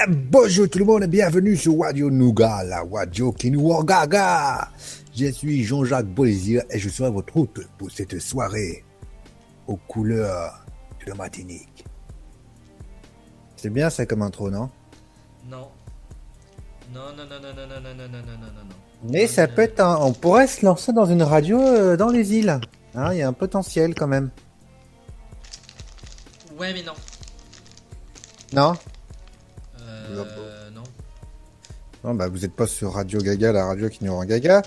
Bonjour tout le monde et bienvenue sur Radio Nougat, la radio qui nous gaga. Je suis Jean-Jacques Bolizia et je serai votre hôte pour cette soirée aux couleurs de la Martinique. C'est bien ça comme intro, non? Non. Non. Mais ça peut être on pourrait se lancer dans une radio dans les îles. Hein, il y a un potentiel quand même. Ouais, mais non. Non? Non. Non, bah vous êtes pas sur Radio Gaga, la radio qui nous rend gaga.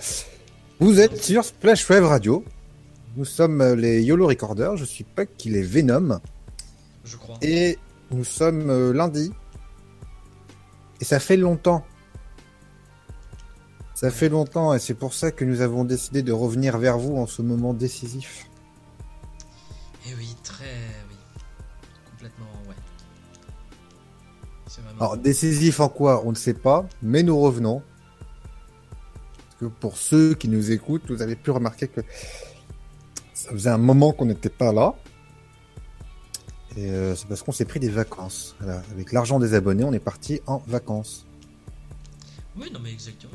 Vous êtes sur Splash Wave Radio. Nous sommes les YOLO Recorders. Je suis Puck, qui les Venom. Je crois. Et nous sommes lundi. Et ça fait longtemps. Ça fait longtemps et c'est pour ça que nous avons décidé de revenir vers vous en ce moment décisif. Eh oui, oui. Complètement, ouais. C'est vraiment... Alors, décisif en quoi? On ne sait pas, mais nous revenons. Parce que pour ceux qui nous écoutent, vous avez pu remarquer que ça faisait un moment qu'on n'était pas là. Et c'est parce qu'on s'est pris des vacances. Voilà. Avec l'argent des abonnés, on est parti en vacances. Oui, non, mais exactement.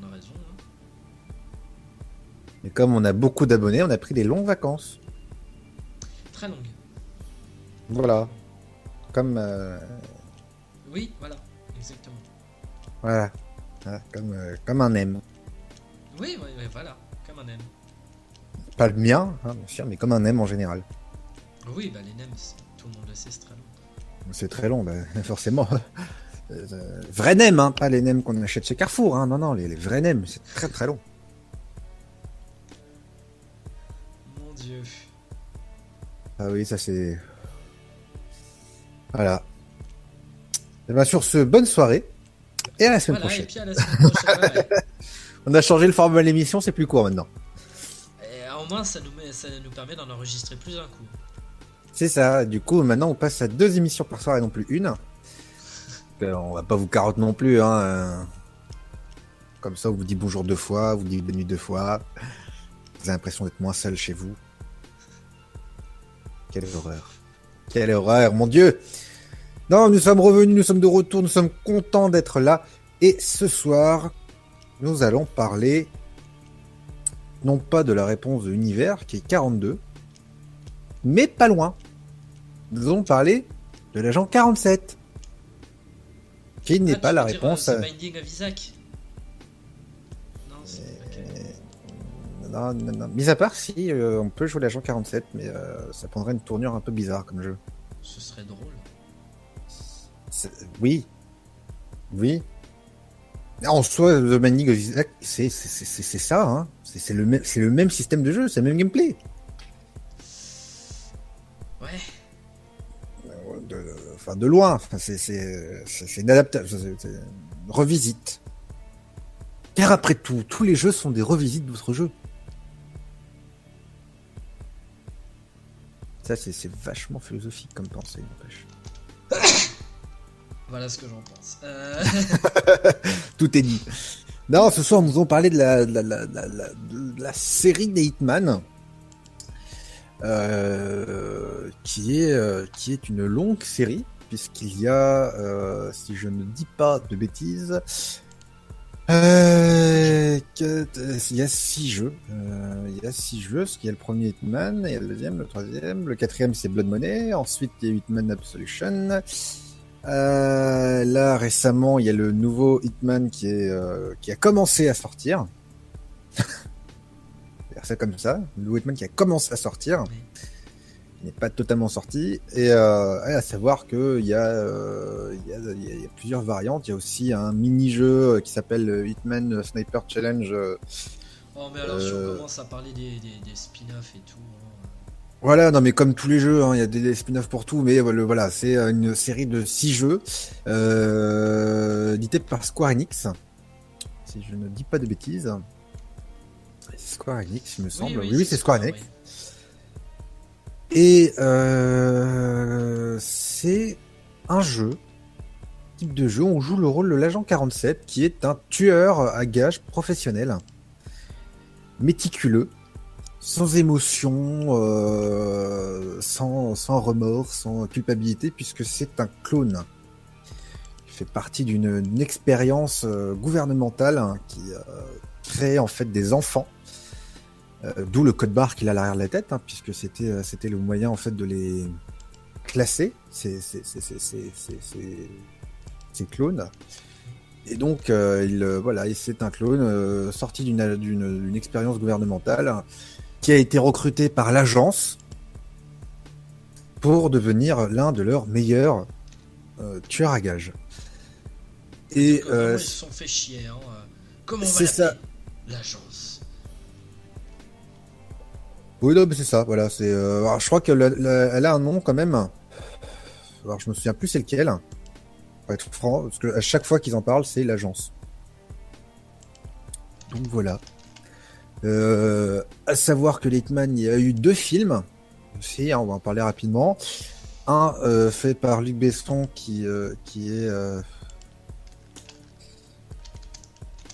On a raison. Hein. Et comme on a beaucoup d'abonnés, on a pris des longues vacances. Très longue. Voilà. Comme... Oui, voilà, exactement. Voilà. Voilà. Comme un M. Oui, voilà, comme un M. Pas le mien, hein, bien sûr, mais comme un M en général. Oui, bah les nems, tout le monde le sait, c'est très long. C'est très long, bah, forcément. Vrais nems, hein, pas les nems qu'on achète chez Carrefour. Hein. Non, les vrais nems, c'est très très long. Mon Dieu. Ah oui, ça c'est... Voilà. Et bien sur ce, bonne soirée. Et à la semaine prochaine. Et puis à la semaine prochaine. Ouais. On a changé le format de l'émission, c'est plus court maintenant. Et au moins, ça nous permet d'en enregistrer plus d'un coup. C'est ça. Du coup, maintenant, on passe à 2 émissions par soir et non plus une. On va pas vous carotte non plus. Hein. Comme ça, on vous dit bonjour 2 fois, vous dit bonne nuit 2 fois. Vous avez l'impression d'être moins seul chez vous. Quelle horreur. Quelle horreur, mon Dieu. Non, nous sommes revenus, nous sommes de retour, nous sommes contents d'être là. Et ce soir, nous allons parler, non pas de la réponse de l'univers, qui est 42, mais pas loin. Nous allons parler de l'agent 47, qui n'est pas la réponse... C'est Binding of Isaac. Non, c'est... Non. Mis à part, si, on peut jouer l'agent 47, mais ça prendrait une tournure un peu bizarre comme jeu. Ce serait drôle. Oui. En soi, The Binding of Isaac, c'est ça, hein. C'est le même système de jeu, c'est le même gameplay. Ouais. De loin, c'est une adaptation, c'est une revisite. Car après tout, tous les jeux sont des revisites d'autres jeux. Ça, c'est vachement philosophique comme pensée, n'empêche. Voilà ce que j'en pense. Tout est dit. Non, ce soir, nous allons parler de la série des Hitman, qui est une longue série, puisqu'il y a, si je ne dis pas de bêtises, il y a 6 jeux. Il y a 6 jeux, parce qu'il y a le premier Hitman, il y a le deuxième, le troisième, le quatrième c'est Blood Money, ensuite il y a Hitman Absolution. Là récemment il y a le nouveau Hitman qui a commencé à sortir. C'est ça comme ça, le nouveau Hitman qui a commencé à sortir. Oui. Il n'est pas totalement sorti, et à savoir que il y a plusieurs variantes. Il y a aussi un mini-jeu qui s'appelle Hitman Sniper Challenge. Oh mais alors si on commence à parler des spin-offs et tout... Voilà, non mais comme tous les jeux, hein, il y a des spin-offs pour tout, mais voilà, c'est une série de 6 jeux édités par Square Enix, si je ne dis pas de bêtises. C'est Square Enix, il me semble. Oui, c'est Square Enix. Oui. Et c'est un type de jeu, on joue le rôle de l'agent 47, qui est un tueur à gages professionnel, méticuleux, sans émotion, sans sans remords, sans culpabilité, puisque c'est un clone. Il fait partie d'une expérience gouvernementale hein, qui crée en fait des enfants, d'où le code barre qu'il a à l'arrière de la tête, hein, puisque c'était le moyen en fait de les classer, ces clones. Et donc, voilà, c'est un clone sorti d'une expérience gouvernementale qui a été recruté par l'agence pour devenir l'un de leurs meilleurs tueurs à gages. Et ils se sont fait chier. Hein. Comment on va ça. L'agence. Oui, non, mais c'est ça. Voilà, alors, je crois qu'elle a un nom quand même. Alors, je me souviens plus c'est lequel. Pour être franc, parce que à chaque fois qu'ils en parlent, c'est l'agence. Donc voilà. À savoir que Hitman, il y a eu 2 films aussi, hein, on va en parler rapidement. Un fait par Luc Besson qui est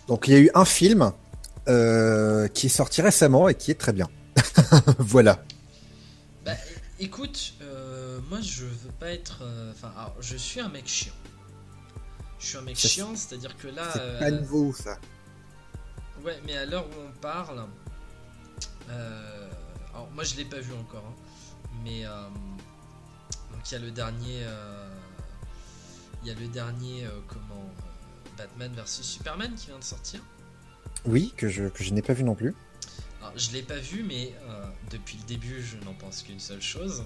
donc il y a eu un film qui est sorti récemment et qui est très bien. Voilà. Bah écoute, moi je veux pas être je suis un mec chiant. Je suis un mec chiant, c'est-à-dire que là c'est pas nouveau ça. Ouais, mais à l'heure où on parle, alors moi je l'ai pas vu encore, hein, mais donc il y a le dernier, Batman versus Superman qui vient de sortir. Oui, que je n'ai pas vu non plus. Alors, je l'ai pas vu, mais depuis le début, je n'en pense qu'une seule chose.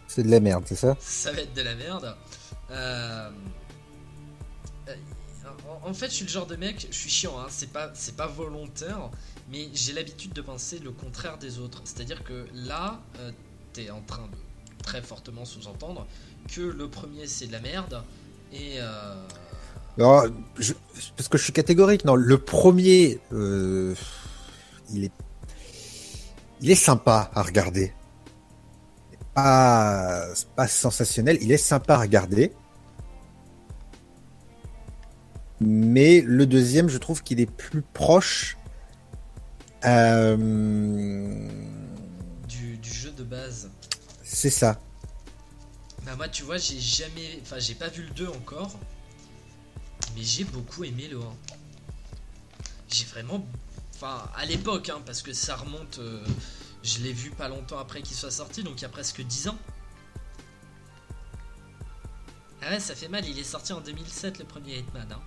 C'est de la merde, c'est ça? Ça va être de la merde. En fait, je suis le genre de mec, je suis chiant, hein, c'est pas volontaire, mais j'ai l'habitude de penser le contraire des autres. C'est-à-dire que là, t'es en train de très fortement sous-entendre que le premier c'est de la merde et. Alors, parce que je suis catégorique, non, le premier, il est sympa à regarder. C'est pas sensationnel, il est sympa à regarder. Mais le deuxième, je trouve qu'il est plus proche du jeu de base. C'est ça. Bah moi, tu vois, j'ai pas vu le 2 encore, mais j'ai beaucoup aimé le 1. J'ai vraiment, à l'époque, hein, parce que ça remonte, je l'ai vu pas longtemps après qu'il soit sorti, donc il y a presque 10 ans. Ah ouais, ça fait mal, il est sorti en 2007 le premier Hitman, hein.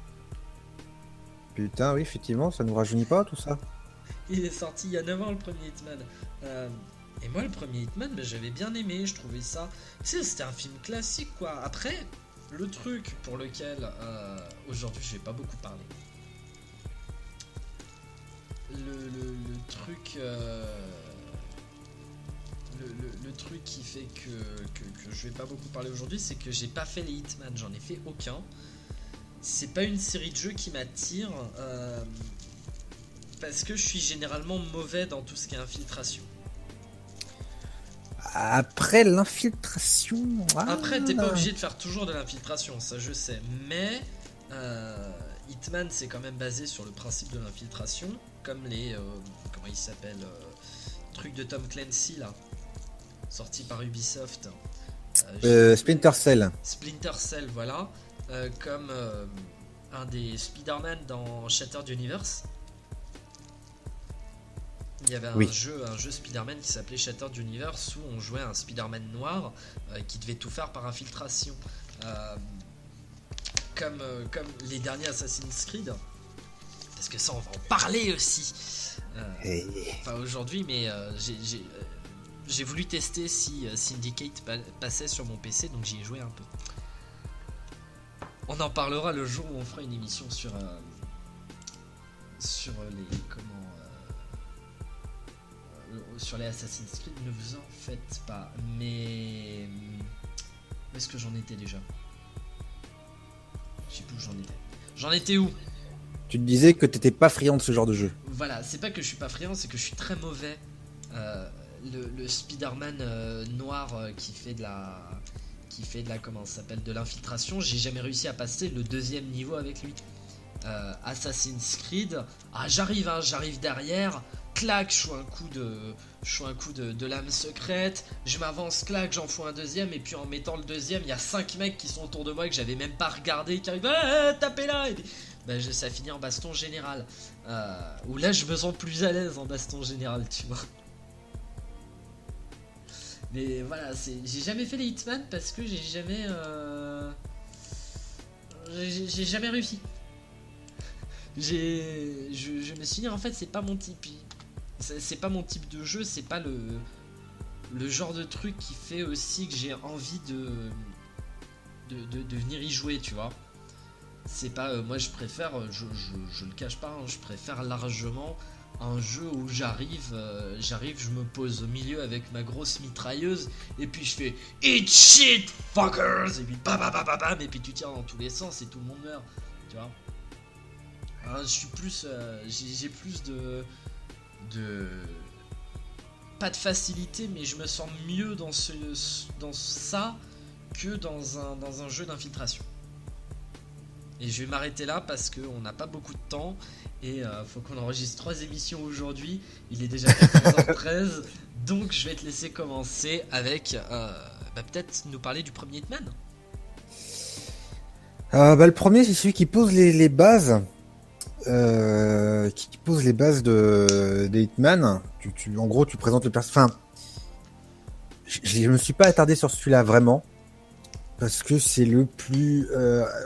Putain, oui, effectivement, ça nous rajeunit pas tout ça. Il est sorti il y a 9 ans le premier Hitman. Et moi, le premier Hitman, j'avais bien aimé, je trouvais ça. Tu sais, c'était un film classique quoi. Après, le truc pour lequel aujourd'hui je vais pas beaucoup parler. Le truc. Le truc qui fait que je vais pas beaucoup parler aujourd'hui, c'est que j'ai pas fait les Hitman, j'en ai fait aucun. C'est pas une série de jeux qui m'attire parce que je suis généralement mauvais dans tout ce qui est infiltration. Après l'infiltration. Après, t'es pas obligé de faire toujours de l'infiltration, ça je sais. Mais Hitman, c'est quand même basé sur le principe de l'infiltration, comme les comment il s'appelle, trucs de Tom Clancy là, sorti par Ubisoft. Splinter Cell. Splinter Cell, voilà. Comme un des Spider-Man dans Shattered Universe. Il y avait un jeu Spider-Man qui s'appelait Shattered Universe où on jouait un Spider-Man noir qui devait tout faire par infiltration. Comme les derniers Assassin's Creed. Parce que ça, on va en parler aussi. Aujourd'hui, mais j'ai voulu tester si Syndicate passait sur mon PC, donc j'y ai joué un peu. On en parlera le jour où on fera une émission sur sur les Assassin's Creed. Ne vous en faites pas. Mais où est-ce que j'en étais déjà? Je sais plus où j'en étais. J'en étais où? Tu te disais que t'étais pas friand de ce genre de jeu. Voilà, c'est pas que je suis pas friand, c'est que je suis très mauvais. Le Spider-Man noir qui fait de la comment ça s'appelle, de l'infiltration, j'ai jamais réussi à passer le deuxième niveau avec lui. Assassin's Creed, j'arrive derrière, clac, je fous un coup de lame secrète, je m'avance, clac, j'en fous un deuxième, et puis en mettant le deuxième, il y a 5 mecs qui sont autour de moi que j'avais même pas regardé, qui arrivent, tapez là, et puis, ça finit en baston général. Où là, je me sens plus à l'aise en baston général, tu vois. Mais voilà, j'ai jamais fait les Hitman parce que j'ai jamais réussi. Je me suis dit, en fait, c'est pas mon type. C'est pas mon type de jeu, c'est pas le genre de truc qui fait aussi que j'ai envie de venir y jouer, tu vois. C'est pas, moi je préfère, je le cache pas, hein, je préfère largement un jeu où j'arrive, je me pose au milieu avec ma grosse mitrailleuse, et puis je fais eat shit fuckers, et puis bam, et puis tu tires dans tous les sens et tout le monde meurt, tu vois. Alors, je suis plus, j'ai plus de pas de facilité, mais je me sens mieux dans ça que dans un jeu d'infiltration. Et je vais m'arrêter là parce qu'on n'a pas beaucoup de temps et faut qu'on enregistre 3 émissions aujourd'hui. Il est déjà 14h13, donc je vais te laisser commencer avec peut-être nous parler du premier Hitman. Le premier, c'est celui qui pose les bases. Qui pose les bases des Hitman. En gros, tu présentes le personnage. Enfin, je me suis pas attardé sur celui-là vraiment. Parce que c'est le plus...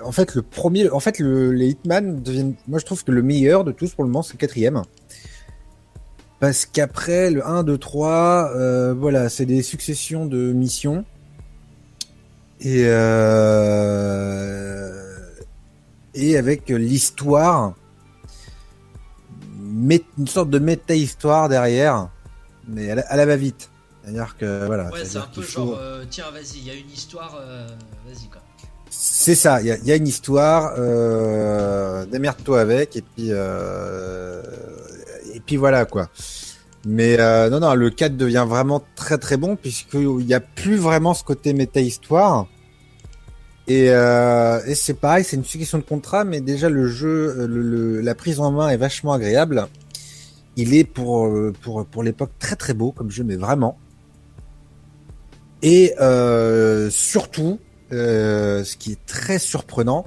en fait, le premier... En fait, les Hitman deviennent... Moi, je trouve que le meilleur de tous, pour le moment, c'est le 4e. Parce qu'après, le 1, 2, 3... voilà, c'est des successions de missions. Et avec l'histoire... Une sorte de méta-histoire derrière. Mais à la va-vite. C'est-à-dire que voilà. Ouais, c'est un peu genre tiens, vas-y, il y a une histoire, vas-y quoi. C'est ça, il y a une histoire, démerde-toi avec, et puis voilà quoi. Mais non, le 4 devient vraiment très très bon, puisqu'il n'y a plus vraiment ce côté méta-histoire. Et c'est pareil, c'est une succession de contrats, mais déjà le jeu, la prise en main est vachement agréable. Il est pour l'époque très très beau comme jeu, mais vraiment. Et surtout, ce qui est très surprenant,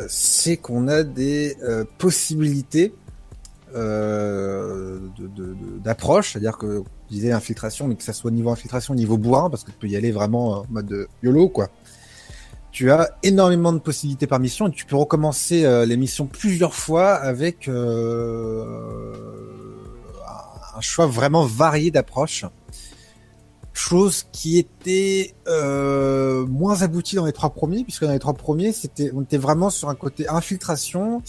c'est qu'on a des possibilités d'approche, c'est-à-dire que vous disiez infiltration, mais que ça soit niveau infiltration, niveau bourrin, parce que tu peux y aller vraiment en mode YOLO, quoi. Tu as énormément de possibilités par mission et tu peux recommencer les missions plusieurs fois avec un choix vraiment varié d'approches. Chose qui était moins aboutie dans les 3 premiers, puisque dans les 3 premiers, on était vraiment sur un côté infiltration,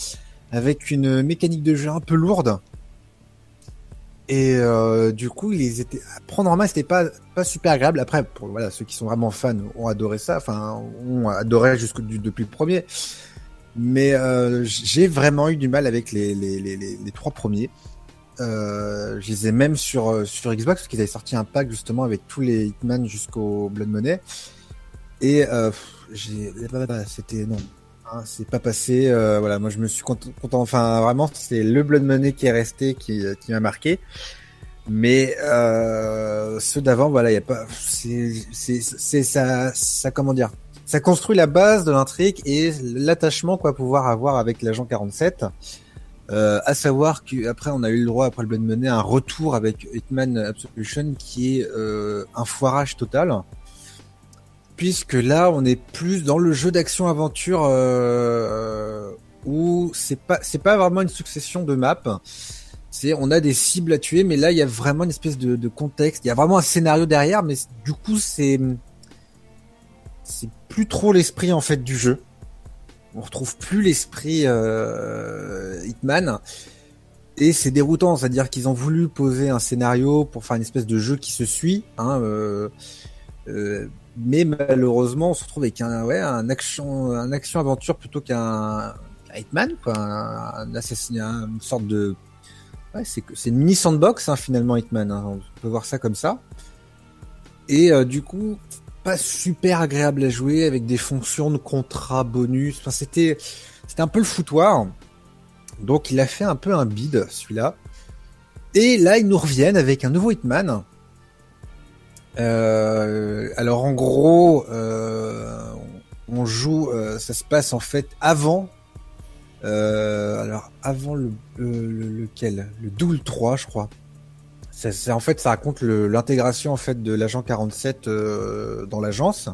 avec une mécanique de jeu un peu lourde. Et du coup, à prendre en main, c'était pas super agréable. Après, voilà, ceux qui sont vraiment fans ont adoré ça, enfin, ont adoré depuis le premier. Mais j'ai vraiment eu du mal avec les 3 premiers. Je les ai même sur Xbox, parce qu'ils avaient sorti un pack justement avec tous les Hitman jusqu'au Blood Money. Et c'était non, hein, c'est pas passé. Voilà, moi je me suis content. Enfin, vraiment, c'est le Blood Money qui est resté, qui m'a marqué. Mais ceux d'avant, voilà, il y a pas. C'est ça, comment dire. Ça construit la base de l'intrigue et l'attachement qu'on va pouvoir avoir avec l'agent 47. À savoir qu'après on a eu le droit, après le Blood Money, un retour avec Hitman Absolution qui est un foirage total, puisque là on est plus dans le jeu d'action-aventure où c'est pas vraiment une succession de maps. On a des cibles à tuer, mais là il y a vraiment une espèce de contexte, il y a vraiment un scénario derrière, mais du coup c'est plus trop l'esprit en fait du jeu. On retrouve plus l'esprit Hitman et c'est déroutant, c'est-à-dire qu'ils ont voulu poser un scénario pour faire une espèce de jeu qui se suit, hein, mais malheureusement on se retrouve avec un action aventure plutôt qu'un Hitman, quoi, un assassinat, une sorte de c'est une mini sandbox, hein, finalement Hitman, hein, on peut voir ça comme ça. Et du coup, pas super agréable à jouer, avec des fonctions de contrat bonus. Enfin, c'était un peu le foutoir. Donc il a fait un peu un bid celui-là. Et là ils nous reviennent avec un nouveau Hitman. Alors en gros, on joue, ça se passe en fait avant. Alors avant lequel, le Duel 3 je crois. En fait ça raconte l'intégration en fait de l'agent 47 dans l'agence.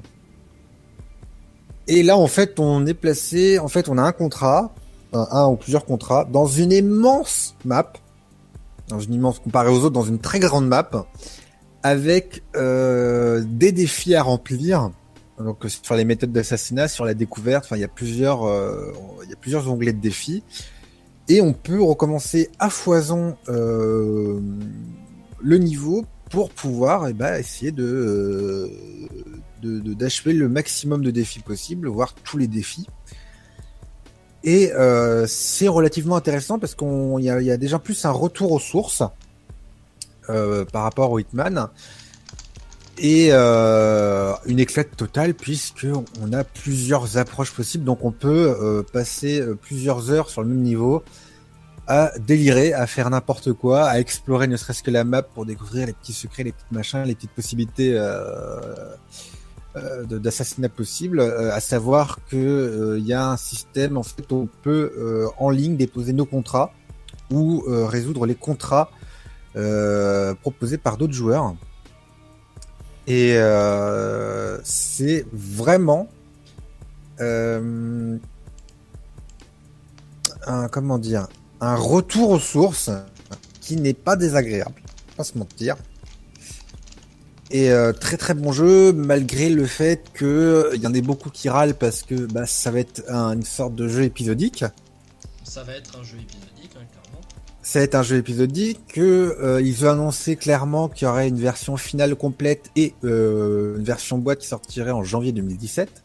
Et là en fait on est placé, en fait on a un contrat, un ou plusieurs contrats dans une immense map, comparé aux autres, dans une très grande map, avec des défis à remplir. Donc sur les méthodes d'assassinat, sur la découverte, enfin il y a plusieurs onglets de défis. Et on peut recommencer à foison le niveau pour pouvoir essayer d'achever le maximum de défis possible, voire tous les défis. Et c'est relativement intéressant parce qu'il y a déjà plus un retour aux sources par rapport au Hitman. Et une éclate totale puisqu'on a plusieurs approches possibles. Donc on peut passer plusieurs heures sur le même niveau à délirer, à faire n'importe quoi, à explorer ne serait-ce que la map pour découvrir les petits secrets, les petits machins, les petites possibilités d'assassinat possibles. À savoir que y a un système, en fait, où on peut en ligne déposer nos contrats ou résoudre les contrats proposés par d'autres joueurs. Et c'est vraiment un retour aux sources qui n'est pas désagréable, pas se mentir. Et très très bon jeu, malgré le fait que il y en ait beaucoup qui râlent parce que ça va être une sorte de jeu épisodique. Ça va être un jeu épisodique, hein, clairement. Ça va être un jeu épisodique, que ils ont annoncé clairement qu'il y aurait une version finale complète et une version boîte qui sortirait en janvier 2017.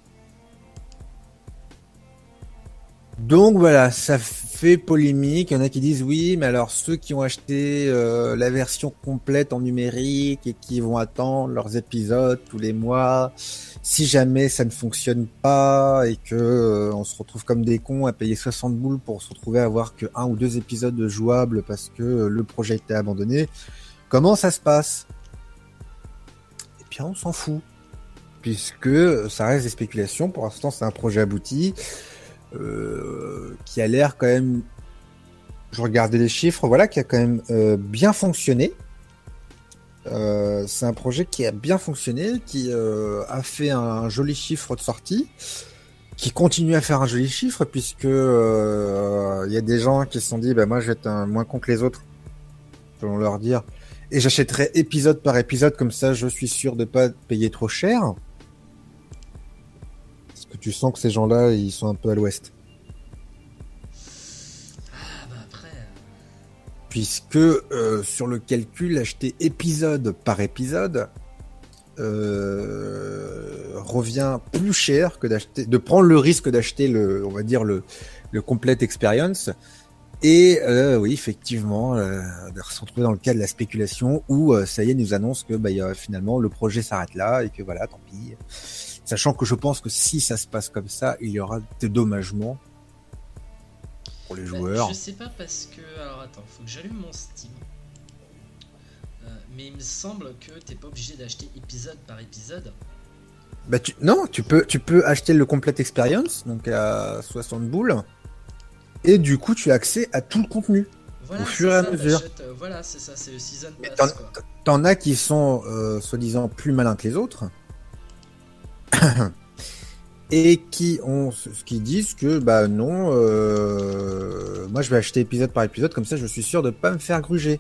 Donc voilà, ça fait polémique. Il y en a qui disent oui, mais alors ceux qui ont acheté la version complète en numérique et qui vont attendre leurs épisodes tous les mois, si jamais ça ne fonctionne pas et que on se retrouve comme des cons à payer 60 boules pour se retrouver à avoir que 1 ou 2 épisodes jouables parce que le projet a été abandonné, comment ça se passe? Eh bien, on s'en fout, puisque ça reste des spéculations. Pour l'instant, c'est un projet abouti. Qui a l'air quand même, je regardais les chiffres, voilà, qui a quand même bien fonctionné. C'est un projet qui a bien fonctionné, qui a fait un joli chiffre de sortie, qui continue à faire un joli chiffre, puisque il y a des gens qui se sont dit, moi je vais être moins con que les autres, selon leur dire, et j'achèterai épisode par épisode, comme ça je suis sûr de pas payer trop cher. Tu sens que ces gens-là, ils sont un peu à l'ouest. Ah bah après... Puisque sur le calcul, acheter épisode par épisode revient plus cher que de prendre le risque d'acheter le complete experience. Et oui, effectivement, de se retrouver dans le cas de la spéculation où ça y est, nous annonce que finalement le projet s'arrête là et que voilà, tant pis. Sachant que je pense que si ça se passe comme ça, il y aura des dédommagements pour les joueurs. Je sais pas parce que... Alors attends, faut que j'allume mon Steam. Mais il me semble que t'es pas obligé d'acheter épisode par épisode. Non, tu peux acheter le complete experience, donc à 60 boules. Et du coup, tu as accès à tout le contenu. Voilà, au fur et à mesure. Voilà, c'est ça, c'est le season pass. T'en as qui sont soi-disant plus malins que les autres. Et qui disent que non, moi je vais acheter épisode par épisode, comme ça je suis sûr de pas me faire gruger.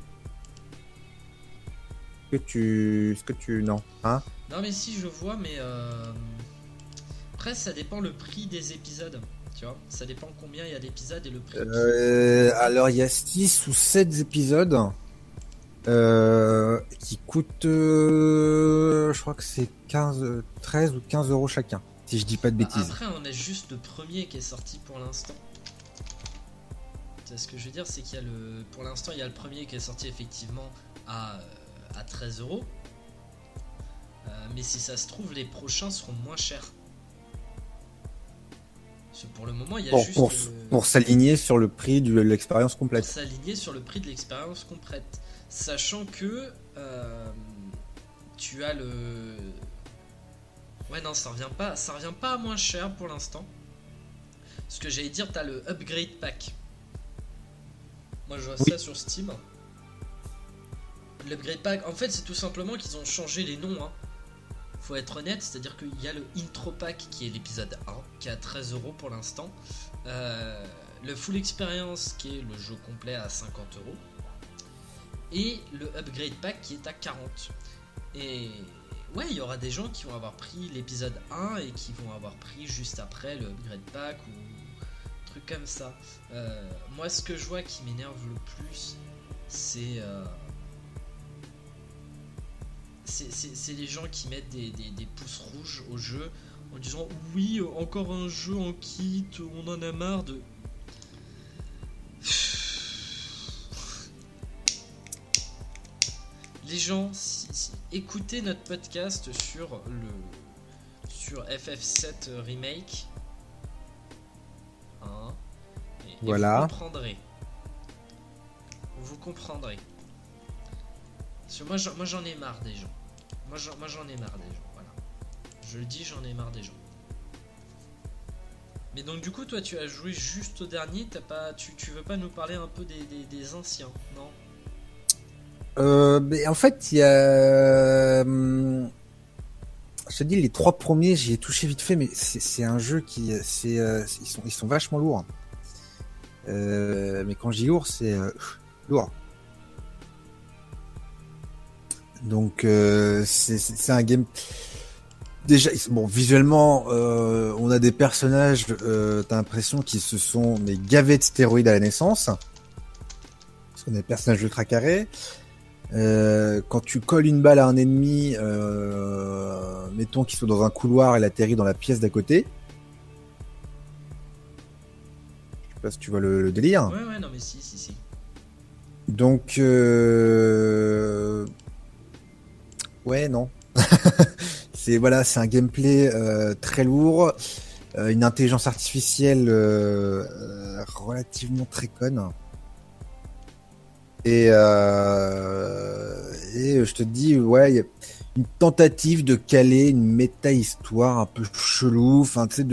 Non, hein? Non mais si, je vois, mais après ça dépend le prix des épisodes, tu vois, ça dépend combien il y a d'épisodes et le prix. Alors il y a 6 ou 7 épisodes qui coûtent je crois que c'est 13 ou 15 euros chacun, si je dis pas de bêtises. Après on a juste le premier qui est sorti pour l'instant. Ce que je veux dire, c'est qu'il y a pour l'instant il y a le premier qui est sorti effectivement à 13 euros. Mais si ça se trouve, les prochains seront moins chers. Pour le moment, il y a Pour, juste... pour s'aligner sur le prix de l'expérience pour complète. s'aligner sur le prix de l'expérience complète. Sachant que tu as le... Ouais, non, ça revient pas à moins cher pour l'instant. Ce que j'allais dire, t'as le upgrade pack. Moi, je vois ça sur Steam. L'upgrade pack, en fait, c'est tout simplement qu'ils ont changé les noms. Hein. Faut être honnête, c'est-à-dire qu'il y a le intro pack qui est l'épisode 1, qui est à 13€ pour l'instant. Le full experience qui est le jeu complet à 50€. Et le upgrade pack qui est à 40. Et ouais, il y aura des gens qui vont avoir pris l'épisode 1 et qui vont avoir pris juste après le upgrade pack ou truc comme ça. Moi, ce que je vois qui m'énerve le plus, c'est les gens qui mettent des pouces rouges au jeu en disant oui, encore un jeu en kit, on en a marre de... Les gens, écoutez notre podcast sur FF7 Remake. Hein, et Voilà. Vous comprendrez. Parce que moi j'en ai marre des gens. Moi j'en ai marre des gens, voilà. Je le dis, j'en ai marre des gens. Mais donc du coup toi tu as joué juste au dernier, tu veux pas nous parler un peu des anciens, non? Mais en fait, il y a... Je te dis, les 3 premiers, j'y ai touché vite fait, mais c'est un jeu qui... ils sont vachement lourds. Mais quand je dis lourd, c'est lourd. Donc, c'est un game... Déjà, bon, visuellement, on a des personnages, t'as l'impression qu'ils se sont gavés de stéroïdes à la naissance. Parce qu'on a des personnages ultra carrés. Quand tu colles une balle à un ennemi, mettons qu'il soit dans un couloir, elle atterrit dans la pièce d'à côté. Je sais pas si tu vois le délire. Ouais, non mais si. Donc, ouais, non. C'est un gameplay très lourd, une intelligence artificielle relativement très conne. Et je te dis, ouais, y a une tentative de caler une méta-histoire un peu chelou. Enfin, tu sais,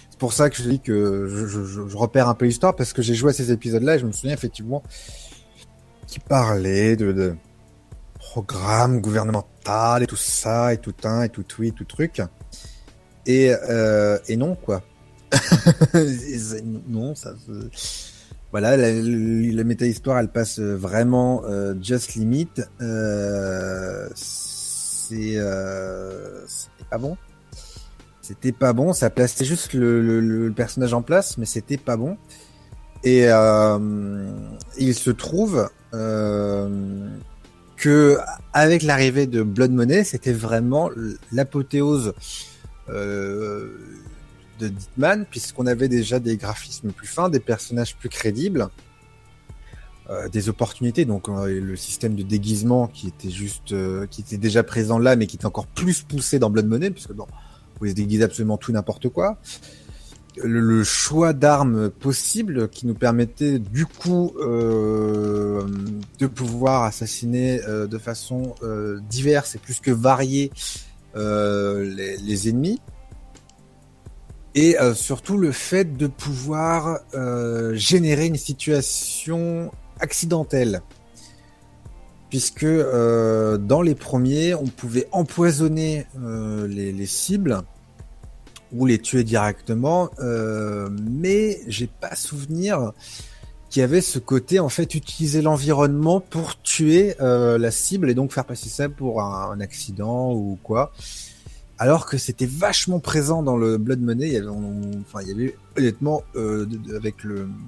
c'est pour ça que je dis que je repère un peu l'histoire, parce que j'ai joué à ces épisodes-là et je me souviens effectivement qui parlait de programme gouvernemental et tout ça, et tout un, et tout tweet, tout truc. Et non, quoi. Non, ça... Voilà, la méta-histoire, elle passe vraiment just limit. C'était pas bon. C'était pas bon. Ça plaçait juste le personnage en place, mais c'était pas bon. Et il se trouve que avec l'arrivée de Blood Money, c'était vraiment l'apothéose de Hitman, puisqu'on avait déjà des graphismes plus fins, des personnages plus crédibles, des opportunités, donc le système de déguisement qui était déjà présent là, mais qui était encore plus poussé dans Blood Money, puisque bon, vous pouvez se déguiser absolument tout n'importe quoi. Le choix d'armes possibles qui nous permettait du coup de pouvoir assassiner de façon diverse et plus que variée les ennemis. Et surtout le fait de pouvoir générer une situation accidentelle. Puisque dans les premiers, on pouvait empoisonner les cibles ou les tuer directement, mais j'ai pas souvenir qu'il y avait ce côté, en fait, utiliser l'environnement pour tuer la cible et donc faire passer ça pour un accident ou quoi. Alors que c'était vachement présent dans le Blood Money, il y avait honnêtement avec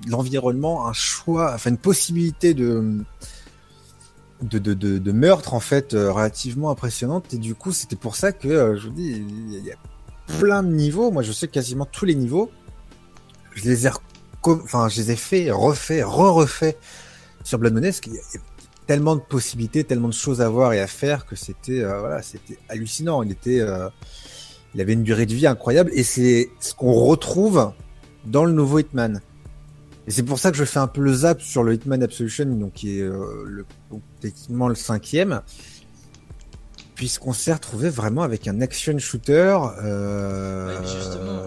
l'environnement un choix, enfin une possibilité de meurtre en fait relativement impressionnante, et du coup c'était pour ça que je vous dis, il y a plein de niveaux. Moi je sais quasiment tous les niveaux, je les ai fait, refait sur Blood Money, parce qu'il y a tellement de possibilités, tellement de choses à voir et à faire que c'était c'était hallucinant. Il avait une durée de vie incroyable, et c'est ce qu'on retrouve dans le nouveau Hitman. Et c'est pour ça que je fais un peu le zap sur le Hitman Absolution, donc qui est donc, techniquement le 5e, puisqu'on s'est retrouvé vraiment avec un action shooter. Ouais, mais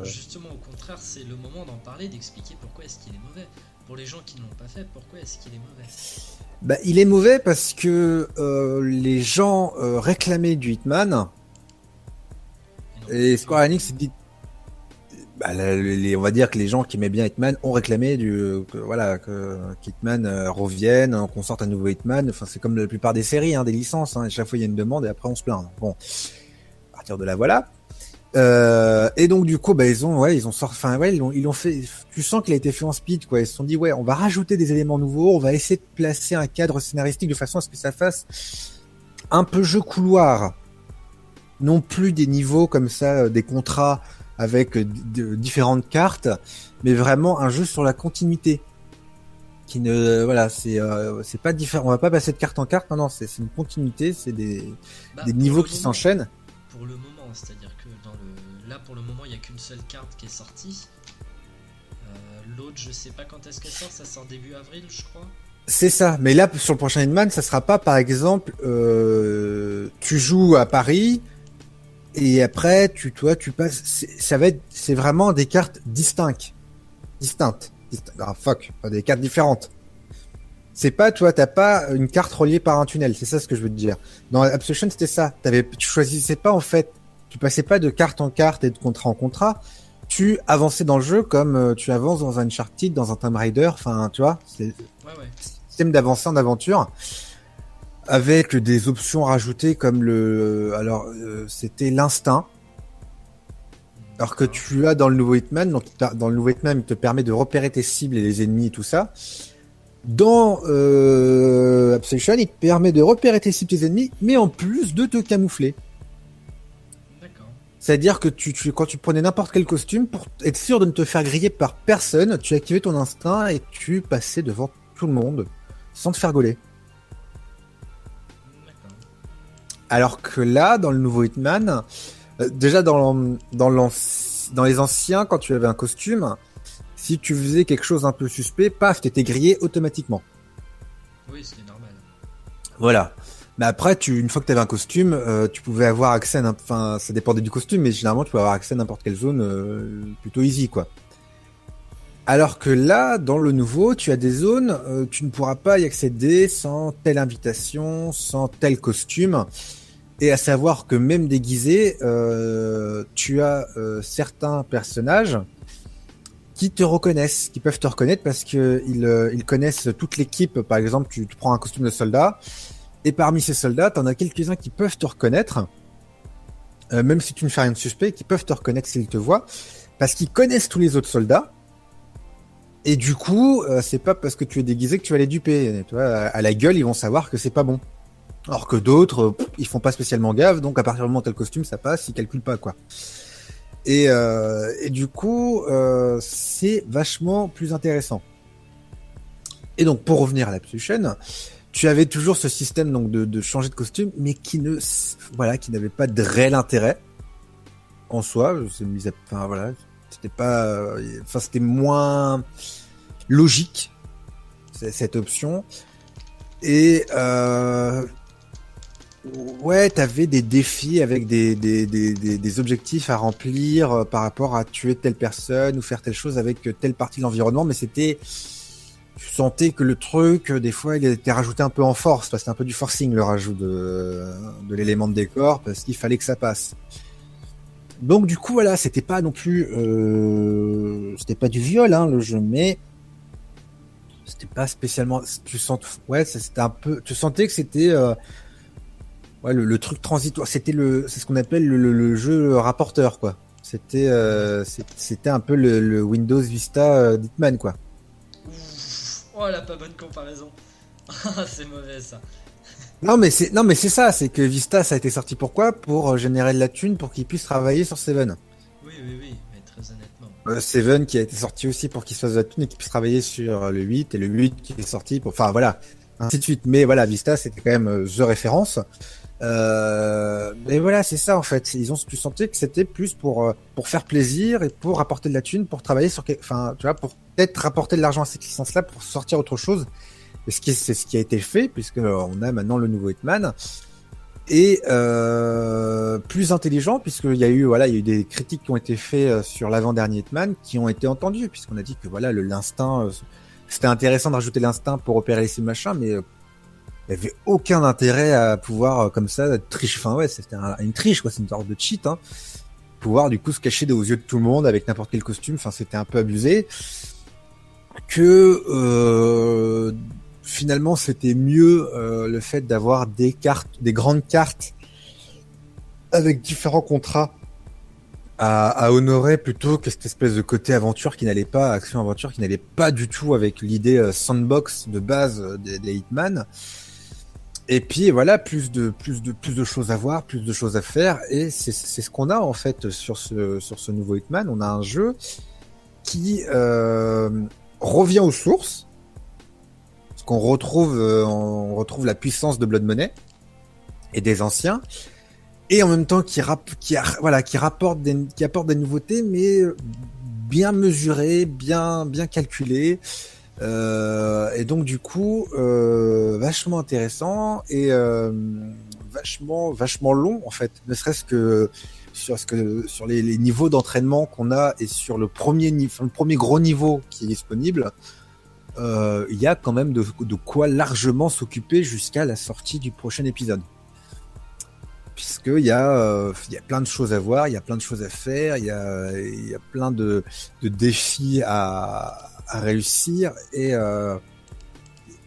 justement, au contraire, c'est le moment d'en parler, d'expliquer pourquoi est-ce qu'il est mauvais. Pour les gens qui ne l'ont pas fait, pourquoi est-ce qu'il est mauvais? Bah, il est mauvais parce que les gens réclamaient du Hitman, et Square Enix dit, bah, on va dire que les gens qui aimaient bien Hitman ont réclamé qu'Hitman revienne, qu'on sorte un nouveau Hitman. Enfin, c'est comme la plupart des séries, hein, des licences. Hein, à chaque fois, il y a une demande et après, on se plaint. Bon, à partir de là, voilà. Et donc du coup, bah ils ont sorti, enfin ouais, ils l'ont fait. Tu sens qu'il a été fait en speed, quoi. Ils se sont dit ouais, on va rajouter des éléments nouveaux, on va essayer de placer un cadre scénaristique de façon à ce que ça fasse un peu jeu couloir, non plus des niveaux comme ça, des contrats avec différentes cartes, mais vraiment un jeu sur la continuité. Qui ne, voilà, c'est pas différent. On va pas passer de carte en carte. Non, c'est une continuité, c'est des niveaux qui s'enchaînent. Pour le moment, c'est-à-dire que là pour le moment il n'y a qu'une seule carte qui est sortie. L'autre je sais pas quand est-ce qu'elle sort, ça sort début avril je crois. C'est ça, mais là sur le prochain Hitman ça sera pas par exemple tu joues à Paris et après tu passes, c'est vraiment des cartes distinctes. Des cartes différentes. C'est pas, t'as pas une carte reliée par un tunnel, c'est ça ce que je veux te dire. Dans Absolution, c'était ça. Tu choisissais pas, en fait, tu passais pas de carte en carte et de contrat en contrat. Tu avançais dans le jeu comme tu avances dans un Uncharted, dans un Tomb Raider, enfin, tu vois. C'est système d'avancée en aventure. Avec des options rajoutées comme c'était l'instinct. Alors que tu as dans le nouveau Hitman, donc dans le nouveau Hitman, il te permet de repérer tes cibles et les ennemis et tout ça. Dans Absolution, il te permet de repérer tes cibles, tes ennemis, mais en plus de te camoufler. D'accord. C'est-à-dire que quand tu prenais n'importe quel costume, pour être sûr de ne te faire griller par personne, tu activais ton instinct et tu passais devant tout le monde sans te faire gauler. D'accord. Alors que là, dans le nouveau Hitman, déjà dans les anciens, quand tu avais un costume, si tu faisais quelque chose un peu suspect, paf, t'étais grillé automatiquement. Oui, ce qui est normal. Voilà. Mais après, une fois que t'avais un costume, tu pouvais avoir accès enfin, ça dépendait du costume, mais généralement, tu pouvais avoir accès à n'importe quelle zone plutôt easy, quoi. Alors que là, dans le nouveau, tu as des zones, tu ne pourras pas y accéder sans telle invitation, sans tel costume. Et à savoir que même déguisé, tu as certains personnages qui te reconnaissent, qui peuvent te reconnaître parce que ils connaissent toute l'équipe. Par exemple, tu prends un costume de soldat et parmi ces soldats, t'en as quelques-uns qui peuvent te reconnaître, même si tu ne fais rien de suspect, qui peuvent te reconnaître s'ils te voient, parce qu'ils connaissent tous les autres soldats. Et du coup, c'est pas parce que tu es déguisé que tu vas les duper. Tu vois, à la gueule, ils vont savoir que c'est pas bon. Alors que d'autres, ils font pas spécialement gaffe, donc à partir du moment où t'as le costume, ça passe, ils calculent pas, quoi. Et du coup, c'est vachement plus intéressant. Et donc, pour revenir à l'Absolution, tu avais toujours ce système donc de changer de costume, mais qui n'avait pas de réel intérêt en soi. C'était moins logique cette option. Et t'avais des défis avec des objectifs à remplir par rapport à tuer telle personne ou faire telle chose avec telle partie de l'environnement, mais tu sentais que le truc, des fois, il était rajouté un peu en force, parce que c'était un peu du forcing le rajout de l'élément de décor, parce qu'il fallait que ça passe. Donc du coup, voilà, c'était pas non plus, c'était pas du viol, hein, le jeu, mais c'était pas spécialement. C'était un peu. Tu sentais que c'était. Le truc transitoire, c'est ce qu'on appelle le jeu rapporteur, quoi. C'était un peu le Windows Vista d'Hitman, quoi. Oh la pas bonne comparaison. C'est mauvais ça. Non mais c'est ça, c'est que Vista ça a été sorti pourquoi? Pour générer de la thune pour qu'ils puissent travailler sur Seven. Oui, mais très honnêtement. Seven qui a été sorti aussi pour qu'ils se fassent de la thune et qu'ils puissent travailler sur le 8 et le 8 qui est sorti pour. Enfin voilà, ainsi de suite. Mais voilà, Vista c'était quand même the référence. Mais voilà, c'est ça en fait. Tu sentais que c'était plus pour faire plaisir et pour rapporter de la thune, pour travailler sur, enfin, tu vois, pour peut-être rapporter de l'argent à cette licence-là pour sortir autre chose. Et c'est ce qui a été fait puisque on a maintenant le nouveau Hitman et plus intelligent puisqu'il y a eu il y a eu des critiques qui ont été faites sur l'avant-dernier Hitman qui ont été entendues puisqu'on a dit que voilà l'instinct, c'était intéressant de rajouter l'instinct pour opérer les cibles machin, mais il y avait aucun intérêt à pouvoir comme ça tricher. Enfin ouais, c'était une triche quoi, c'est une sorte de cheat. Hein. Pouvoir du coup se cacher aux yeux de tout le monde avec n'importe quel costume. Enfin c'était un peu abusé. Que finalement c'était mieux le fait d'avoir des grandes cartes avec différents contrats à honorer plutôt que cette espèce de côté aventure qui n'allait pas, action aventure qui n'allait pas du tout avec l'idée sandbox de base des Hitman. Et puis voilà, plus de choses à voir, plus de choses à faire, et c'est ce qu'on a en fait sur ce nouveau Hitman. On a un jeu qui revient aux sources, parce qu'on retrouve la puissance de Blood Money et des anciens, et en même temps qui apporte des nouveautés, mais bien mesurées, bien calculées. Et donc du coup vachement intéressant et vachement long en fait, ne serait-ce que sur les niveaux d'entraînement qu'on a et sur le premier gros niveau qui est disponible, il y a quand même de quoi largement s'occuper jusqu'à la sortie du prochain épisode, puisque il y a plein de choses à voir, il y a plein de choses à faire, il y a plein de défis à réussir et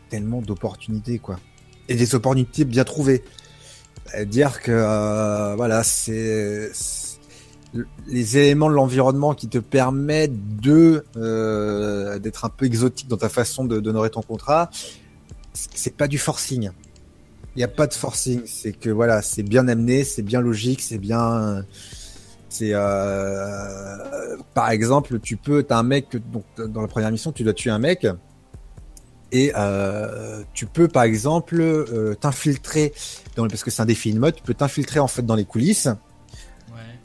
tellement d'opportunités quoi, et des opportunités bien trouvées. Dire que voilà, c'est les éléments de l'environnement qui te permettent d'être un peu exotique dans ta façon d'honorer ton contrat, c'est pas du forcing. Il n'y a pas de forcing, c'est que voilà, c'est bien amené, c'est bien logique, c'est bien. Par exemple, t'as un mec, donc dans la première mission, tu dois tuer un mec, et tu peux par exemple t'infiltrer, parce que c'est un défi in mode, tu peux t'infiltrer en fait dans les coulisses,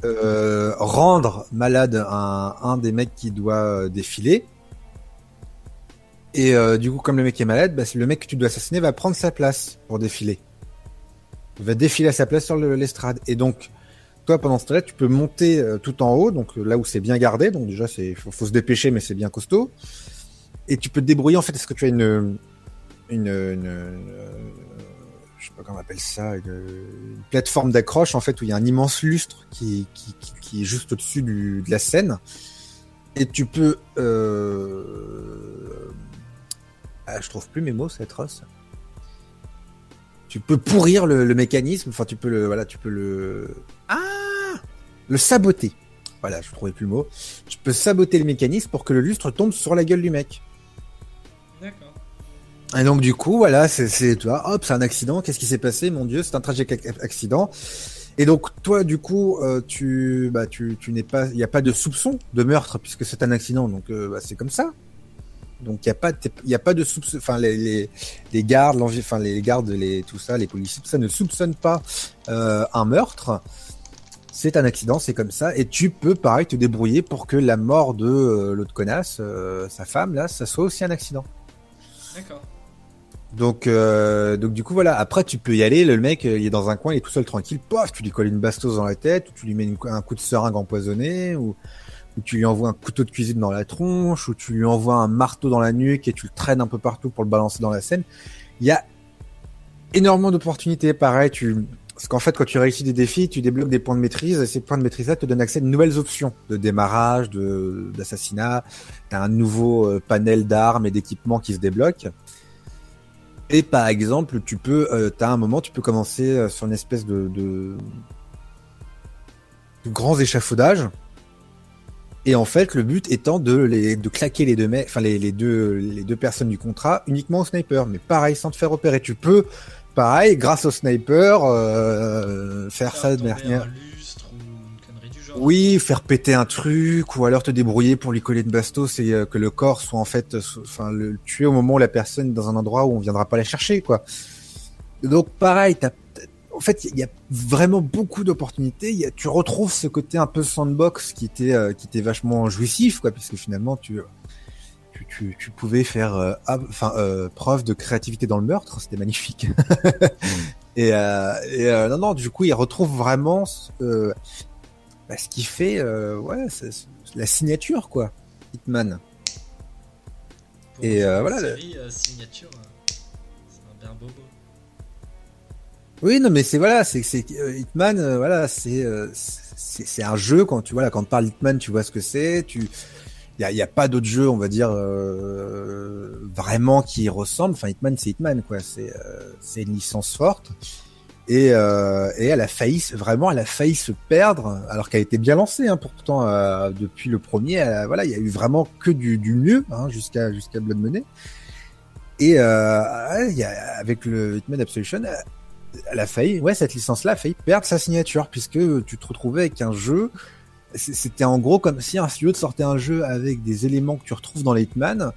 rendre malade un des mecs qui doit défiler, et du coup comme le mec est malade, le mec que tu dois assassiner va prendre sa place pour défiler. Il va défiler à sa place sur l'estrade, et donc toi, pendant ce temps-là, tu peux monter tout en haut, donc là où c'est bien gardé, donc déjà faut se dépêcher, mais c'est bien costaud. Et tu peux te débrouiller en fait. Est-ce que tu as une je sais pas comment on appelle ça, une plateforme d'accroche en fait où il y a un immense lustre qui est juste au-dessus de la scène, et tu peux je trouve plus mes mots, c'est atroce. Tu peux pourrir le mécanisme, enfin tu peux le saboter. Voilà, je trouvais plus le mot. Tu peux saboter le mécanisme pour que le lustre tombe sur la gueule du mec. D'accord. Et donc du coup, voilà, c'est toi, hop, c'est un accident. Qu'est-ce qui s'est passé? Mon Dieu, c'est un tragique accident. Et donc toi, du coup, tu n'es pas, il y a pas de soupçon de meurtre puisque c'est un accident. Donc c'est comme ça. Donc il y a pas de soupçon. Enfin les gardes, tout ça, les policiers, tout ça ne soupçonnent pas un meurtre. C'est un accident, c'est comme ça, et tu peux pareil te débrouiller pour que la mort de l'autre connasse, sa femme là, ça soit aussi un accident. D'accord. Donc du coup voilà, après tu peux y aller, le mec il est dans un coin, il est tout seul tranquille, pof, tu lui colles une bastos dans la tête, ou tu lui mets un coup de seringue empoisonné, ou tu lui envoies un couteau de cuisine dans la tronche, ou tu lui envoies un marteau dans la nuque et tu le traînes un peu partout pour le balancer dans la scène. Il y a énormément d'opportunités, pareil, parce qu'en fait, quand tu réussis des défis, tu débloques des points de maîtrise, et ces points de maîtrise-là te donnent accès à de nouvelles options de démarrage, d'assassinat. T'as un nouveau panel d'armes et d'équipements qui se débloque. Et par exemple, t'as un moment, tu peux commencer sur une espèce de grands échafaudages. Et en fait, le but étant de claquer les deux mecs, enfin les deux personnes du contrat uniquement au sniper. Mais pareil, sans te faire repérer, tu peux. Pareil, grâce au sniper, faire ça de manière. Oui, faire péter un truc, ou alors te débrouiller pour lui coller une bastos et que le corps soit en fait, le tuer au moment où la personne est dans un endroit où on viendra pas la chercher, quoi. Donc pareil, en fait, il y a vraiment beaucoup d'opportunités. Tu retrouves ce côté un peu sandbox qui était vachement jouissif, quoi, puisque finalement, tu pouvais faire preuve de créativité dans le meurtre, c'était magnifique. Non, du coup, il retrouve vraiment ce qui fait c'est la signature, quoi, Hitman. Pour Et une voilà. série signature, c'est un bien bobo. Oui, non, mais c'est Hitman, c'est un jeu quand tu quand on parle Hitman, tu vois ce que c'est. Il y a pas d'autres jeux, on va dire vraiment qui y ressemblent. Enfin, Hitman, c'est Hitman, quoi. C'est une licence forte et elle a failli se perdre alors qu'elle était bien lancée. Hein, pourtant, depuis le premier, il y a eu vraiment que du mieux jusqu'à Blood Money. Et avec le Hitman Absolution, elle a failli, cette licence-là a failli perdre sa signature puisque tu te retrouvais avec un jeu. C'était en gros comme si un studio te sortait un jeu avec des éléments que tu retrouves dans les Hitman,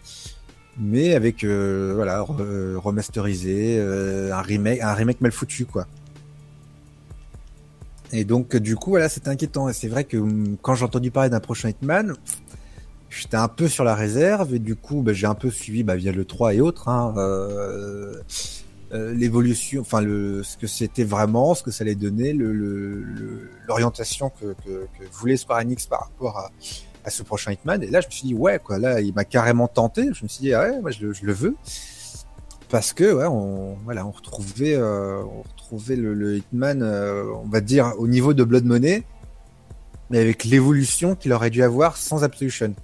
mais avec remasterisé, un remake mal foutu, quoi. Et donc du coup c'est inquiétant. Et c'est vrai que quand j'ai entendu parler d'un prochain Hitman, j'étais un peu sur la réserve et du coup j'ai un peu suivi via le 3 et autres l'évolution, ce que c'était vraiment, ce que ça allait donner, l'orientation que voulait Square Enix par rapport à ce prochain Hitman. Et là, je me suis dit, là, il m'a carrément tenté. Je me suis dit, moi, je le veux. Parce que, on retrouvait le Hitman, on va dire, au niveau de Blood Money, mais avec l'évolution qu'il aurait dû avoir sans Absolution.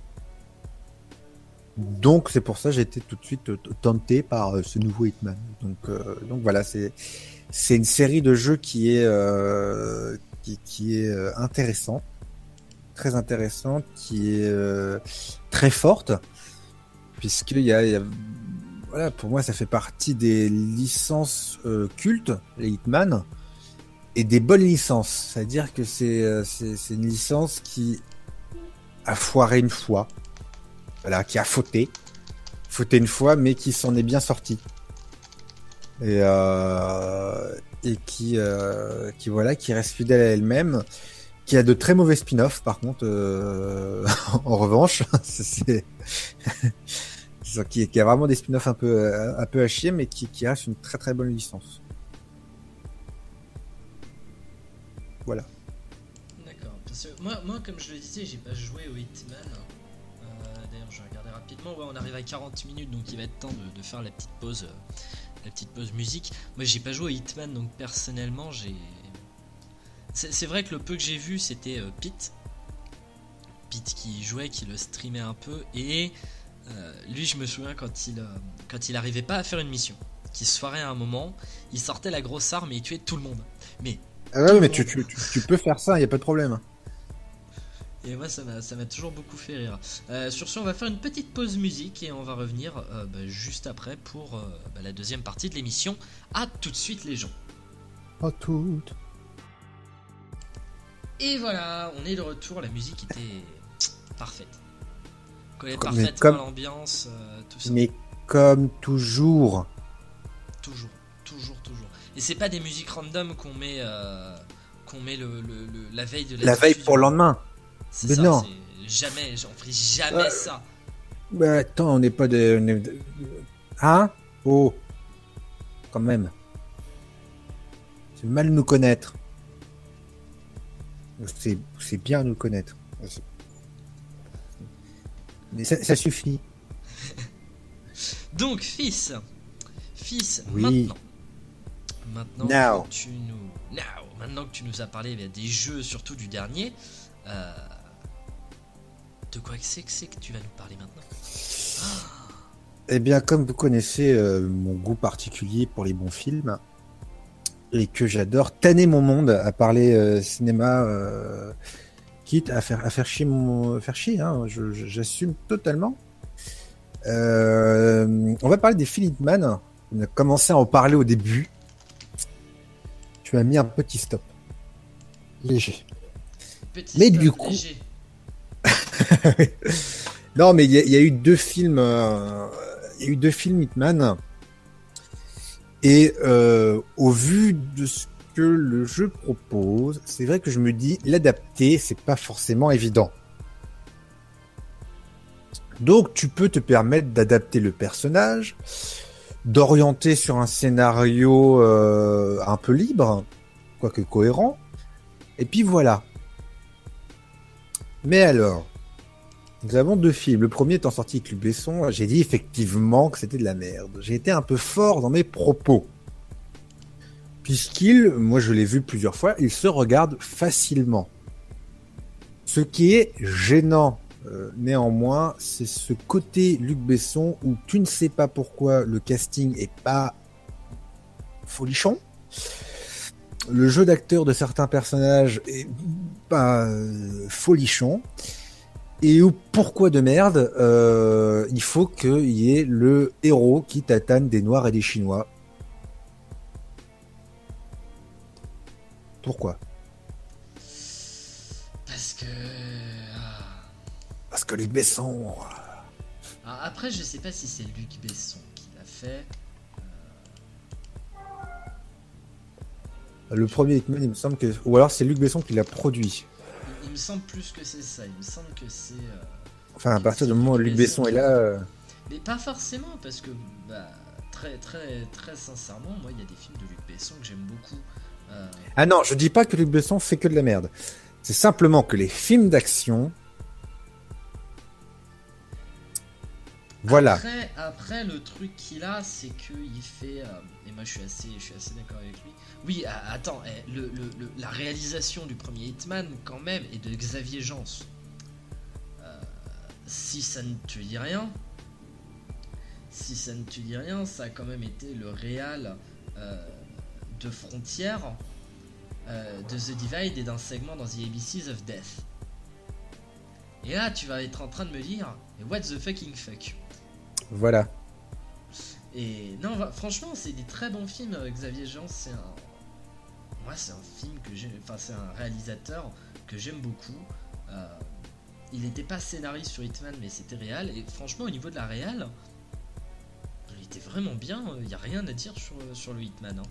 Donc c'est pour ça que j'ai été tout de suite tenté par ce nouveau Hitman. Donc voilà, c'est une série de jeux qui est intéressante, très intéressante, qui est très forte, puisqu'il y a pour moi ça fait partie des licences cultes, les Hitman, et des bonnes licences. C'est-à-dire que c'est une licence qui a foiré une fois. Qui a fauté une fois, mais qui s'en est bien sorti. Et qui reste fidèle à elle-même, qui a de très mauvais spin-off, par contre, en revanche, qui a vraiment des spin-offs un peu à chier, mais qui reste une très très bonne licence. Voilà. D'accord. Parce que moi, comme je le disais, j'ai pas joué au Hitman. D'ailleurs, je vais regarder rapidement. On arrive à 40 minutes, donc il va être temps de faire la petite pause musique. Moi, j'ai pas joué au Hitman, donc personnellement, c'est vrai que le peu que j'ai vu, c'était Pete qui jouait, qui le streamait un peu, et lui, je me souviens quand il arrivait pas à faire une mission, qui se foirait à un moment, il sortait la grosse arme et il tuait tout le monde. Mais tu peux faire ça, y a pas de problème. Et moi ça m'a toujours beaucoup fait rire. Sur ce, on va faire une petite pause musique et on va revenir juste après pour la deuxième partie de l'émission. À tout de suite les gens. À toutes. Et voilà, on est de retour, la musique était parfaite. Collait Mais parfaitement à l'ambiance, tout ça. Mais comme toujours. Toujours. Et c'est pas des musiques random qu'on met la veille de la veille pour le lendemain. C'est mais ça, non. Jamais, j'en ferai jamais ça. Attends, on n'est pas de... Hein? Oh. Quand même. C'est mal nous connaître. C'est bien nous connaître. Mais ça suffit. Donc, fils, oui. maintenant que tu nous as parlé des jeux, surtout du dernier, de quoi c'est que tu vas nous parler maintenant? Eh bien, comme vous connaissez mon goût particulier pour les bons films, et que j'adore tanner mon monde à parler cinéma, quitte à faire chier j'assume totalement. On va parler des films Hitman. On a commencé à en parler au début. Tu as mis un petit stop. Léger. Mais du coup... Non, mais il y a eu deux films. Il y a eu deux films Hitman. Et au vu de ce que le jeu propose, c'est vrai que je me dis, l'adapter, c'est pas forcément évident. Donc, tu peux te permettre d'adapter le personnage, d'orienter sur un scénario un peu libre, quoique cohérent, et puis voilà. Mais alors, nous avons 2 films. Le premier étant sorti avec Luc Besson, j'ai dit effectivement que c'était de la merde. J'ai été un peu fort dans mes propos. Moi je l'ai vu plusieurs fois, il se regarde facilement. Ce qui est gênant, néanmoins, c'est ce côté Luc Besson où tu ne sais pas pourquoi le casting est pas folichon. Le jeu d'acteur de certains personnages est pas folichon. Et où, pourquoi de merde, il faut qu'il y ait le héros qui tatane des Noirs et des Chinois. Pourquoi ? Parce que. Parce que Luc Besson. Après, je sais pas si c'est Luc Besson qui l'a fait. Le premier Hitman, il me semble que. Ou alors c'est Luc Besson qui l'a produit. Il me semble plus que c'est ça. Il me semble que c'est. Enfin, à partir du moment où Luc Besson est là. Mais pas forcément, parce que. Très, très, très sincèrement, moi, il y a des films de Luc Besson que j'aime beaucoup. Ah non, je dis pas que Luc Besson fait que de la merde. C'est simplement que les films d'action. Voilà. Après, le truc qu'il a, c'est qu'il fait. Et moi, je suis assez d'accord avec lui. Oui, attends, la réalisation du premier Hitman, quand même, est de Xavier Jans. Si ça ne te dit rien. Ça a quand même été le réal de Frontières, de The Divide et d'un segment dans The ABCs of Death. Et là, tu vas être en train de me dire, what the fucking fuck. Voilà. Et non, franchement, c'est des très bons films. Xavier Jean, c'est un film que j'aime. Enfin, c'est un réalisateur que j'aime beaucoup. Il n'était pas scénariste sur Hitman, mais c'était réal. Et franchement, au niveau de la réal, il était vraiment bien. Il n'y a rien à dire sur le Hitman. Hein.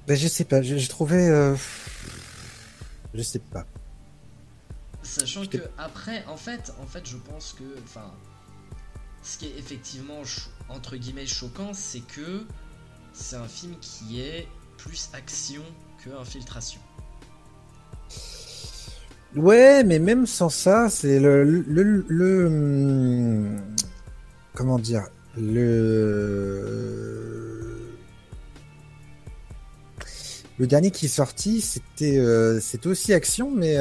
Ben, je sais pas, j'ai trouvé. Je sais pas. Sachant que après, en fait, je pense que, ce qui est effectivement entre guillemets choquant, c'est que c'est un film qui est plus action que infiltration. Ouais, mais même sans ça, c'est comment dire, le dernier qui est sorti, c'était aussi action, mais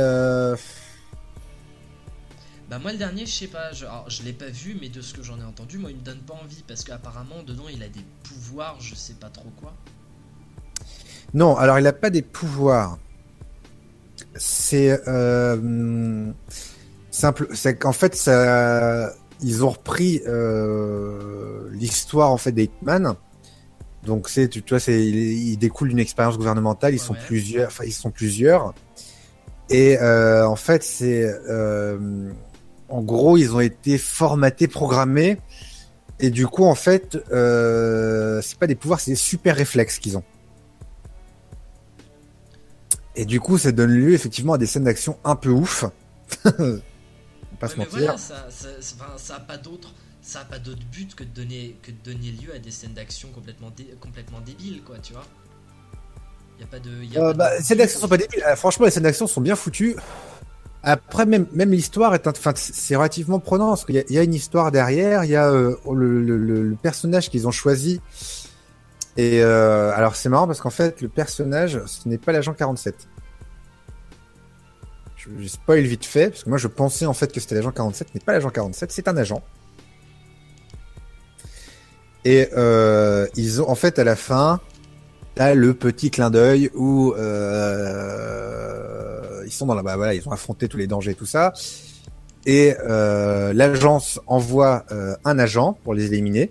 Moi le dernier, je sais pas, je l'ai pas vu, mais de ce que j'en ai entendu, moi il me donne pas envie parce qu'apparemment dedans il a des pouvoirs, je sais pas trop quoi. Non, alors il a pas des pouvoirs. C'est simple, c'est qu'en fait ils ont repris l'histoire en fait des Hitman. Donc tu vois, ils découlent d'une expérience gouvernementale. Ils sont plusieurs. Et en fait, en gros, ils ont été formatés, programmés. Et du coup, en fait, c'est pas des pouvoirs, c'est des super réflexes qu'ils ont. Et du coup, ça donne lieu effectivement à des scènes d'action un peu ouf. Pas se mentir. Voilà, ça a pas d'autre but que de donner lieu à des scènes d'action complètement débiles, quoi, tu vois. Y a pas de. Les scènes d'action sont pas débiles. Franchement, les scènes d'action sont bien foutues. Après, même l'histoire c'est relativement prenant parce qu'il y a une histoire derrière. Il y a le personnage qu'ils ont choisi. Et alors c'est marrant parce qu'en fait le personnage ce n'est pas l'agent 47. Je spoil vite fait parce que moi je pensais en fait que c'était l'agent 47, ce n'est pas l'agent 47, c'est un agent. Et ils ont en fait à la fin t'as le petit clin d'œil où ils sont ils ont affronté tous les dangers et tout ça. Et l'agence envoie un agent pour les éliminer.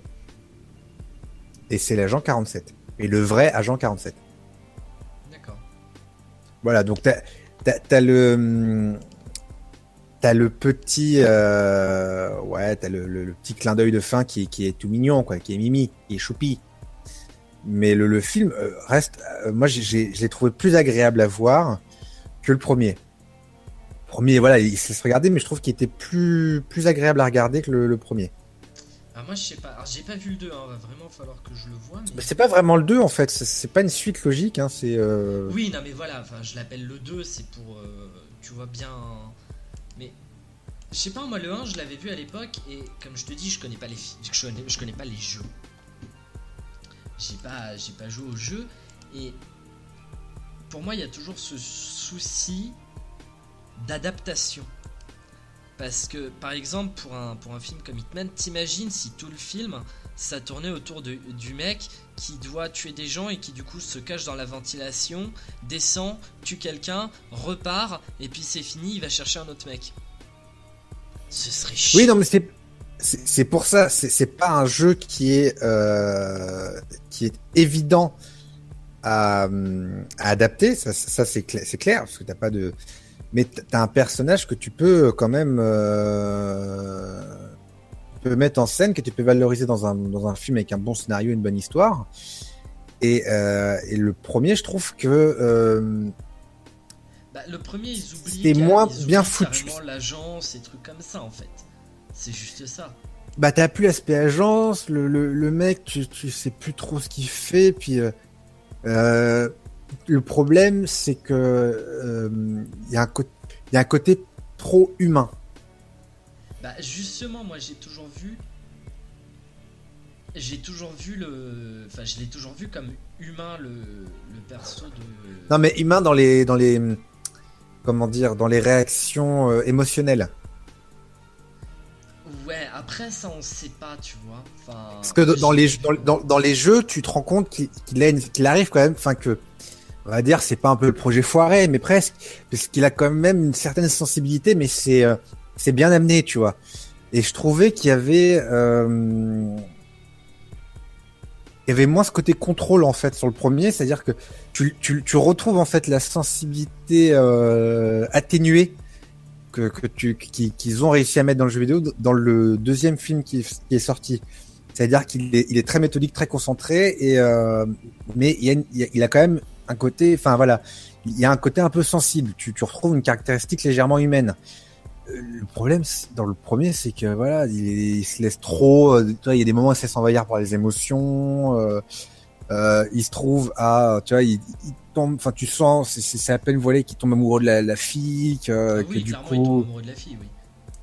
Et c'est l'agent 47. Et le vrai agent 47. D'accord. Voilà, donc t'as le petit t'as le petit clin d'œil de fin qui est tout mignon, quoi, qui est mimi, qui est choupi. Mais le film reste, moi je l'ai trouvé plus agréable à voir que le premier. Le premier, voilà, il se laisse regarder, mais je trouve qu'il était plus agréable à regarder que le premier. Ah, moi, je sais pas. Alors, j'ai pas vu le 2, hein. Va vraiment falloir que je le voie. Mais Mais... c'est pas vraiment le 2 en fait, c'est pas une suite logique, hein, c'est. Oui, non, mais voilà. Enfin, je l'appelle le 2, c'est pour. Tu vois bien. Mais. Je sais pas, moi, le 1, je l'avais vu à l'époque. Et comme je te dis, je connais pas les, je connais pas les jeux. J'ai pas joué au jeu. Et. Pour moi, il y a toujours ce souci d'adaptation. Parce que, par exemple, pour un film comme Hitman, t'imagines si tout le film, ça tournait autour du mec qui doit tuer des gens et qui du coup se cache dans la ventilation, descend, tue quelqu'un, repart, et puis c'est fini, il va chercher un autre mec. Ce serait chiant. Oui, non, mais c'est pour ça, c'est pas un jeu qui est évident à adapter, ça c'est clair, parce que t'as pas de. Mais t'as un personnage que tu peux quand même tu peux mettre en scène, que tu peux valoriser dans un film avec un bon scénario, une bonne histoire. Et le premier, je trouve que Bah, le premier, ils oublient, c'était moins ils bien oublient foutu. carrément l'agence et trucs comme ça en fait. C'est juste ça. Bah t'as plus l'aspect agence, le mec, tu sais plus trop ce qu'il fait, puis le problème, c'est que il y a un côté trop humain. Bah justement, moi j'ai toujours vu le, enfin je l'ai toujours vu comme humain le perso de. Non, mais humain dans les, comment dire, dans les réactions émotionnelles. Ouais, après ça on sait pas, tu vois. Enfin. Parce que dans les jeux, tu te rends compte qu'il arrive quand même, enfin que, on va dire, c'est pas un peu le projet foiré, mais presque, parce qu'il a quand même une certaine sensibilité, mais c'est bien amené, tu vois. Et je trouvais qu'il y avait moins ce côté contrôle en fait sur le premier, c'est-à-dire que tu retrouves en fait la sensibilité atténuée qu'ils ont réussi à mettre dans le jeu vidéo dans le deuxième film qui est sorti. C'est-à-dire il est très méthodique, très concentré, mais il a quand même un côté, enfin voilà, il y a un côté un peu sensible. Tu retrouves une caractéristique légèrement humaine. Le problème dans le premier, c'est que voilà, il se laisse trop. Tu vois, il y a des moments où il se laisse envahir par les émotions. Il se trouve tu vois, il tombe. Enfin, tu sens, c'est à peine voilé qu'il tombe amoureux de la fille, Ah que oui, du clairement il tombe coup. amoureux de la fille, oui.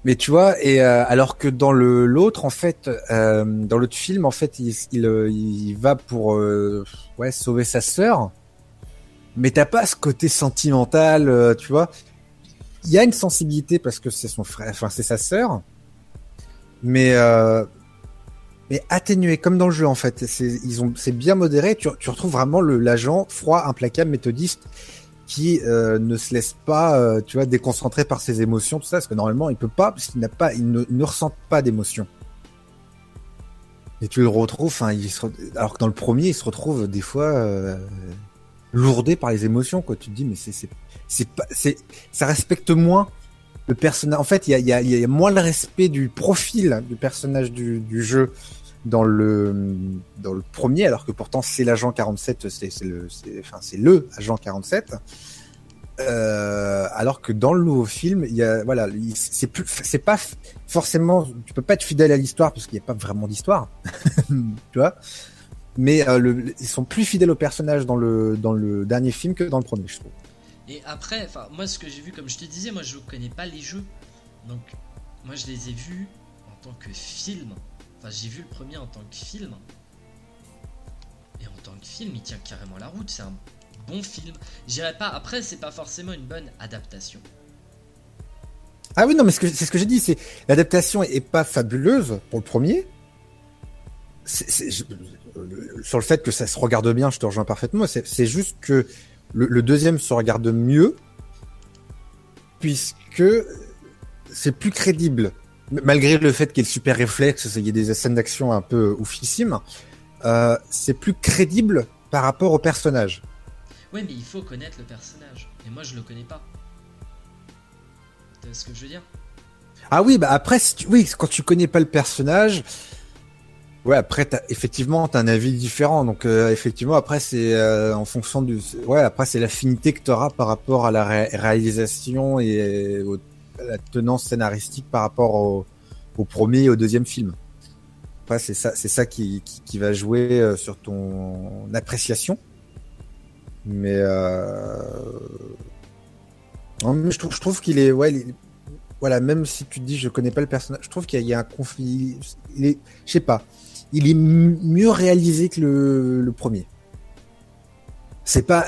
Mais tu vois, et alors que dans l'autre, en fait, dans l'autre film, en fait, il va pour ouais sauver sa sœur, mais t'as pas ce côté sentimental, tu vois. Il y a une sensibilité parce que c'est son frère, enfin c'est sa sœur, mais atténué comme dans le jeu en fait. C'est bien modéré. Tu retrouves vraiment l'agent froid, implacable, méthodiste qui ne se laisse pas, tu vois, déconcentrer par ses émotions, tout ça, parce que normalement il peut pas, parce qu'il n'a pas, il ne ressent pas d'émotions. Et tu le retrouves, enfin, alors que dans le premier, il se retrouve des fois lourdé par les émotions, quoi. Tu te dis, mais ça respecte moins le personnage. En fait, il y a moins le respect du profil du personnage du jeu dans le premier, alors que pourtant c'est l'agent 47, c'est le agent 47. Alors que dans le nouveau film, il y a voilà, c'est pas forcément, tu peux pas être fidèle à l'histoire parce qu'il n'y a pas vraiment d'histoire, tu vois. Mais ils sont plus fidèles au personnage dans le dernier film que dans le premier, je trouve. Et après, enfin moi ce que j'ai vu, comme je te disais, moi je connais pas les jeux, donc moi je les ai vus en tant que film. Enfin j'ai vu le premier en tant que film. Et en tant que film, il tient carrément la route. C'est un bon film. J'irai pas. Après, c'est pas forcément une bonne adaptation. Ah oui, non, mais c'est ce que j'ai dit. C'est l'adaptation est pas fabuleuse pour le premier. Sur le fait que ça se regarde bien, je te rejoins parfaitement. C'est juste que le deuxième se regarde mieux puisque c'est plus crédible. Malgré le fait qu'il y ait le super réflexe, il y ait des scènes d'action un peu oufissimes, c'est plus crédible par rapport au personnage. Ouais, mais il faut connaître le personnage. Et moi, je le connais pas. Tu vois ce que je veux dire? Ah oui, bah après, oui, quand tu connais pas le personnage, Ouais, après, effectivement, t'as un avis différent. Donc, effectivement, après, c'est en fonction du. Ouais, après, c'est l'affinité que t'auras par rapport à la réalisation et à la tenance scénaristique par rapport au premier et au deuxième film. Après, c'est ça qui va jouer sur ton appréciation. Mais, non, mais je trouve qu'il est, ouais, voilà, même si tu te dis je connais pas le personnage, je trouve qu'il y a un conflit. Je sais pas. Il est mieux réalisé que le premier. C'est pas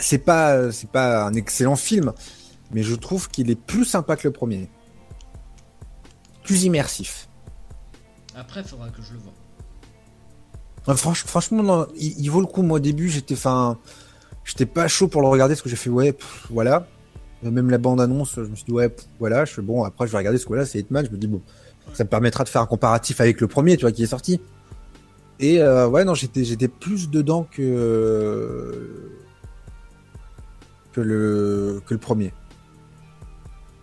un excellent film, mais je trouve qu'il est plus sympa que le premier, plus immersif. Après, il faudra que je le voie. Franchement, non, il vaut le coup. Moi, au début, j'étais pas chaud pour le regarder parce que j'ai fait ouais, voilà. Même la bande annonce, je me suis dit ouais, voilà. Je fais bon. Après, je vais regarder ce que là, c'est Hitman. Je me dis bon, ça me permettra de faire un comparatif avec le premier, tu vois, qui est sorti. Et ouais, non, j'étais plus dedans que le premier.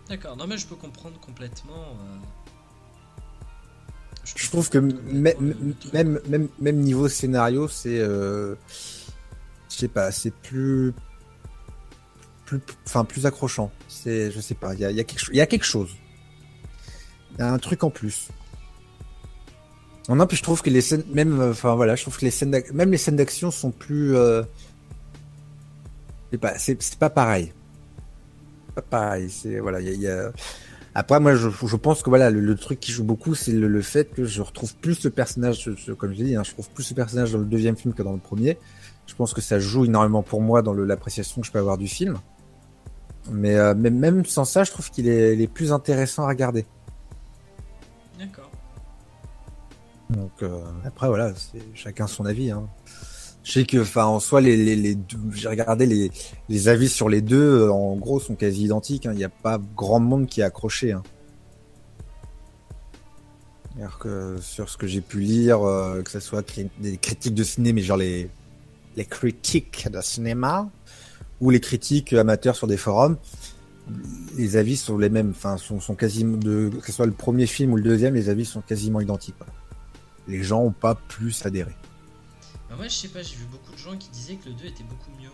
D'accord, non mais je peux comprendre complètement. Je trouve que même niveau scénario, c'est je sais pas, c'est plus accrochant. C'est, je sais pas, il y a quelque chose. Il y a un truc en plus. Non, puis je trouve que les scènes, même, enfin voilà, je trouve que même les scènes d'action sont plus, c'est pas pareil. Pas pareil. C'est voilà, il y a. Après, moi, je pense que voilà, le truc qui joue beaucoup, c'est le fait que je retrouve plus le personnage, comme je dis, hein, je trouve plus le personnage dans le deuxième film que dans le premier. Je pense que ça joue énormément pour moi dans l'appréciation que je peux avoir du film. Mais même sans ça, je trouve qu'il est plus intéressant à regarder. D'accord. Donc après voilà, c'est chacun son avis. Hein. Je sais que, enfin, en soi, j'ai regardé les avis sur les deux, en gros, sont quasi identiques. Hein. Il n'y a pas grand monde qui est accroché. Hein. Alors que sur ce que j'ai pu lire, que ce soit des critiques de ciné, mais genre les critiques de cinéma ou les critiques amateurs sur des forums, les avis sont les mêmes. Enfin, sont quasiment que ce soit le premier film ou le deuxième, les avis sont quasiment identiques. Quoi. Les gens n'ont pas plus adhéré. Bah moi je sais pas, j'ai vu beaucoup de gens qui disaient que le 2 était beaucoup mieux.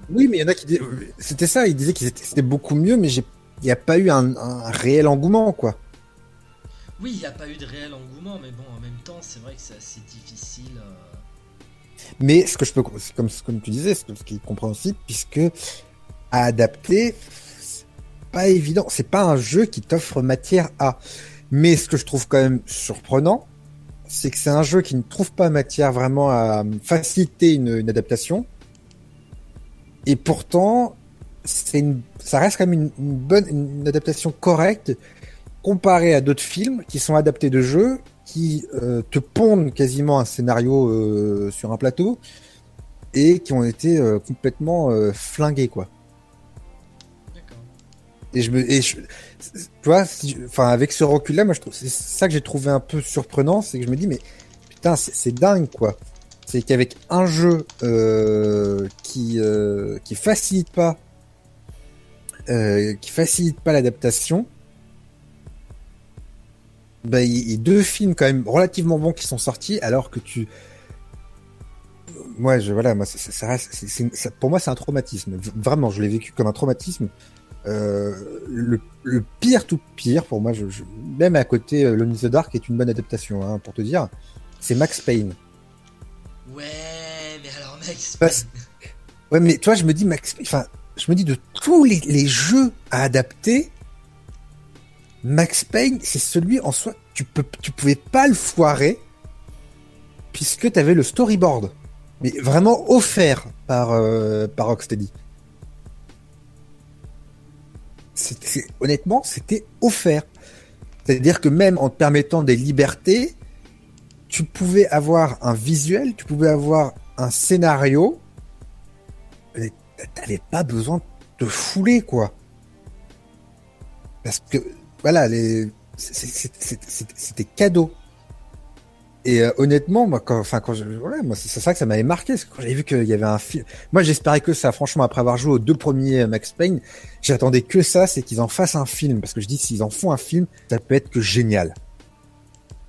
Oui, mais il y en a qui disaient... C'était ça, ils disaient que c'était beaucoup mieux, mais il n'y a pas eu un réel engouement, quoi. Oui, il n'y a pas eu de réel engouement, mais bon, en même temps, c'est vrai que c'est assez difficile. Mais ce que je peux... Comme tu disais, ce qui est compréhensible, puisque à adapter, c'est pas évident. C'est pas un jeu qui t'offre matière à... Mais ce que je trouve quand même surprenant, c'est que c'est un jeu qui ne trouve pas matière vraiment à faciliter une adaptation. Et pourtant, ça reste quand même une adaptation correcte comparée à d'autres films qui sont adaptés de jeux, qui te pondent quasiment un scénario sur un plateau et qui ont été complètement flingués, quoi. Et tu vois, enfin, avec ce recul-là, moi, je trouve, c'est ça que j'ai trouvé un peu surprenant, c'est que je me dis, mais putain, c'est dingue, quoi. C'est qu'avec un jeu qui facilite pas l'adaptation, bah, il y a deux films quand même relativement bons qui sont sortis, alors que moi, ça reste, pour moi, c'est un traumatisme. Vraiment, je l'ai vécu comme un traumatisme. Le pire, tout pire, pour moi, même à côté, Alone in the Dark est une bonne adaptation, hein, pour te dire, c'est Max Payne. Ouais, mais alors Max Payne. Ouais, mais tu vois, je me dis, je me dis de tous les jeux à adapter, Max Payne, c'est celui en soi, tu pouvais pas le foirer, puisque tu avais le storyboard. Mais vraiment offert par Rocksteady. Honnêtement, c'était offert. C'est-à-dire que même en te permettant des libertés, tu pouvais avoir un visuel, tu pouvais avoir un scénario, et t'avais pas besoin de te fouler, quoi. Parce que, voilà, c'était cadeau. Et honnêtement, moi, c'est ça que ça m'avait marqué. Quand j'avais vu qu'il y avait un film, moi, j'espérais que ça. Franchement, après avoir joué aux deux premiers Max Payne, j'attendais que ça, c'est qu'ils en fassent un film. Parce que je dis, s'ils en font un film, ça peut être que génial.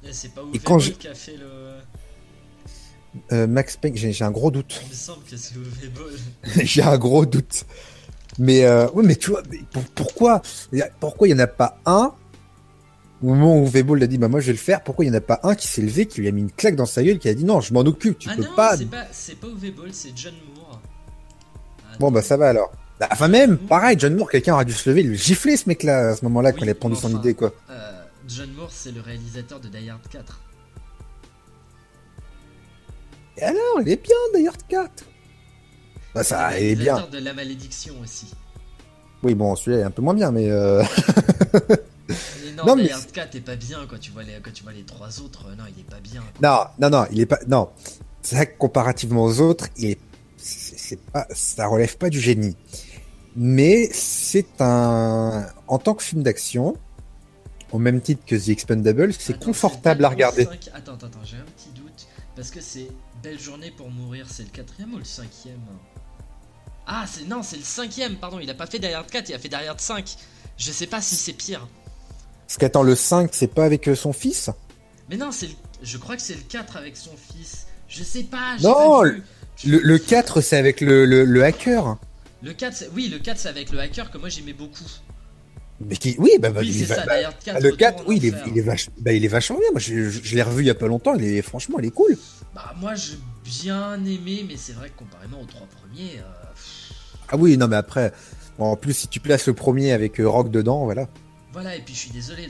Et c'est pas Et quand Uwe Boll qui a fait le. Max Payne, j'ai un gros doute. Il me semble que c'est Uwe Boll. J'ai un gros doute. Mais oui, mais tu vois, pourquoi il y en a pas un au moment où Vebol a dit bah moi je vais le faire, pourquoi il y en a pas un qui s'est levé, qui lui a mis une claque dans sa gueule, qui a dit non, je m'en occupe, tu Ah peux non, pas. c'est pas Uwe Boll, c'est John Moore. Bon bah Attends. ça va alors. Bah, enfin John même, Moore. pareil, John Moore, quelqu'un aurait dû se lever, lui gifler ce mec-là à ce moment-là quand il a Oui, mais pondu son enfin, idée quoi. John Moore, c'est le réalisateur de Die Hard 4. Et alors, il est bien d'ailleurs 4. Bah C'est le ça, il est bien. réalisateur de La Malédiction aussi. Oui bon, celui-là est un peu moins bien, mais Et non, non Die mais Hard 4 est pas bien quand tu vois les trois autres. Non, il est pas bien. Quoi. non, il est pas. Non, c'est vrai que comparativement aux autres, c'est pas, ça relève pas du génie. Mais c'est en tant que film d'action, au même titre que The Expendables, c'est Attends, confortable à c'est le 4 ou le regarder. 5. Attends, j'ai un petit doute. Parce que c'est Belle Journée pour Mourir, c'est le quatrième ou le cinquième? Ah, c'est le cinquième, pardon. Il a pas fait Die Hard 4, il a fait Die Hard 5. Je sais pas si c'est pire. Parce qu'attends, le 5, c'est pas avec son fils? Mais non, je crois que c'est le 4 avec son fils. Je sais pas, j'ai Non, pas vu. le 4, c'est avec le hacker. Le 4, oui, le 4 c'est avec le hacker que moi j'aimais beaucoup. Mais qui, oui, bah, Oui, c'est ça, Die Hard 4. le Retour 4, en oui, enfer. il est vachement bien. Moi, je l'ai revu il y a pas longtemps, franchement, il est cool. Bah, moi j'ai bien aimé, mais c'est vrai que comparément aux trois premiers. Ah oui, non, mais après, bon, en plus, si tu places le premier avec Rock dedans, voilà. Voilà, et puis je suis désolé.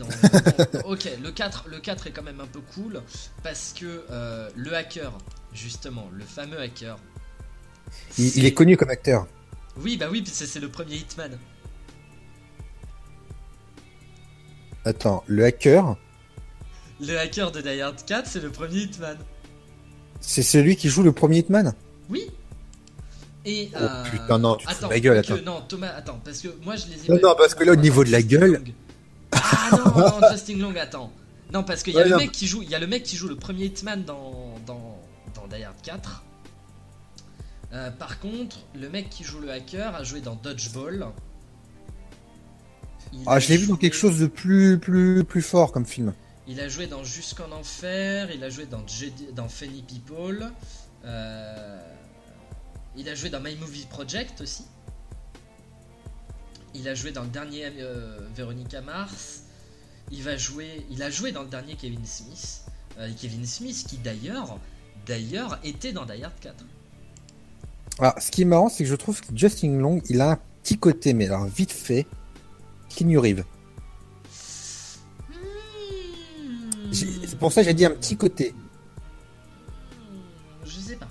Ok, le 4 est quand même un peu cool parce que le hacker, justement, le fameux hacker. Il est connu comme acteur. Oui, bah oui, c'est le premier Hitman. Attends, le hacker, Le hacker de Die Hard 4, c'est le premier Hitman. c'est celui qui joue le premier Hitman? Oui. Et Oh putain, non, tu te fous attends, de ma gueule, quoique, attends. non, Thomas, attends, parce que moi je les ai Non, pas non, vus parce que là, au attends, niveau de la Justin gueule. Long. Ah non, Justin Long, attends. Non, parce qu'il y a Ouais, le non. mec qui joue, il y a le mec qui joue le premier Hitman dans Die Hard 4. Par contre, le mec qui joue le hacker a joué dans Dodgeball. Il Ah, a je l'ai vu dans joué- quelque chose de plus fort comme film. Il a joué dans Jusqu'en Enfer, il a joué dans Funny People, il a joué dans My Movie Project aussi. Il a joué dans le dernier Veronica Mars. Il a joué dans le dernier Kevin Smith. Kevin Smith qui d'ailleurs était dans Die Hard 4. Alors, ce qui est marrant, c'est que je trouve que Justin Long, il a un petit côté, mais alors vite fait, Keanu Reeves. C'est pour ça que j'ai dit un petit côté. Je sais pas.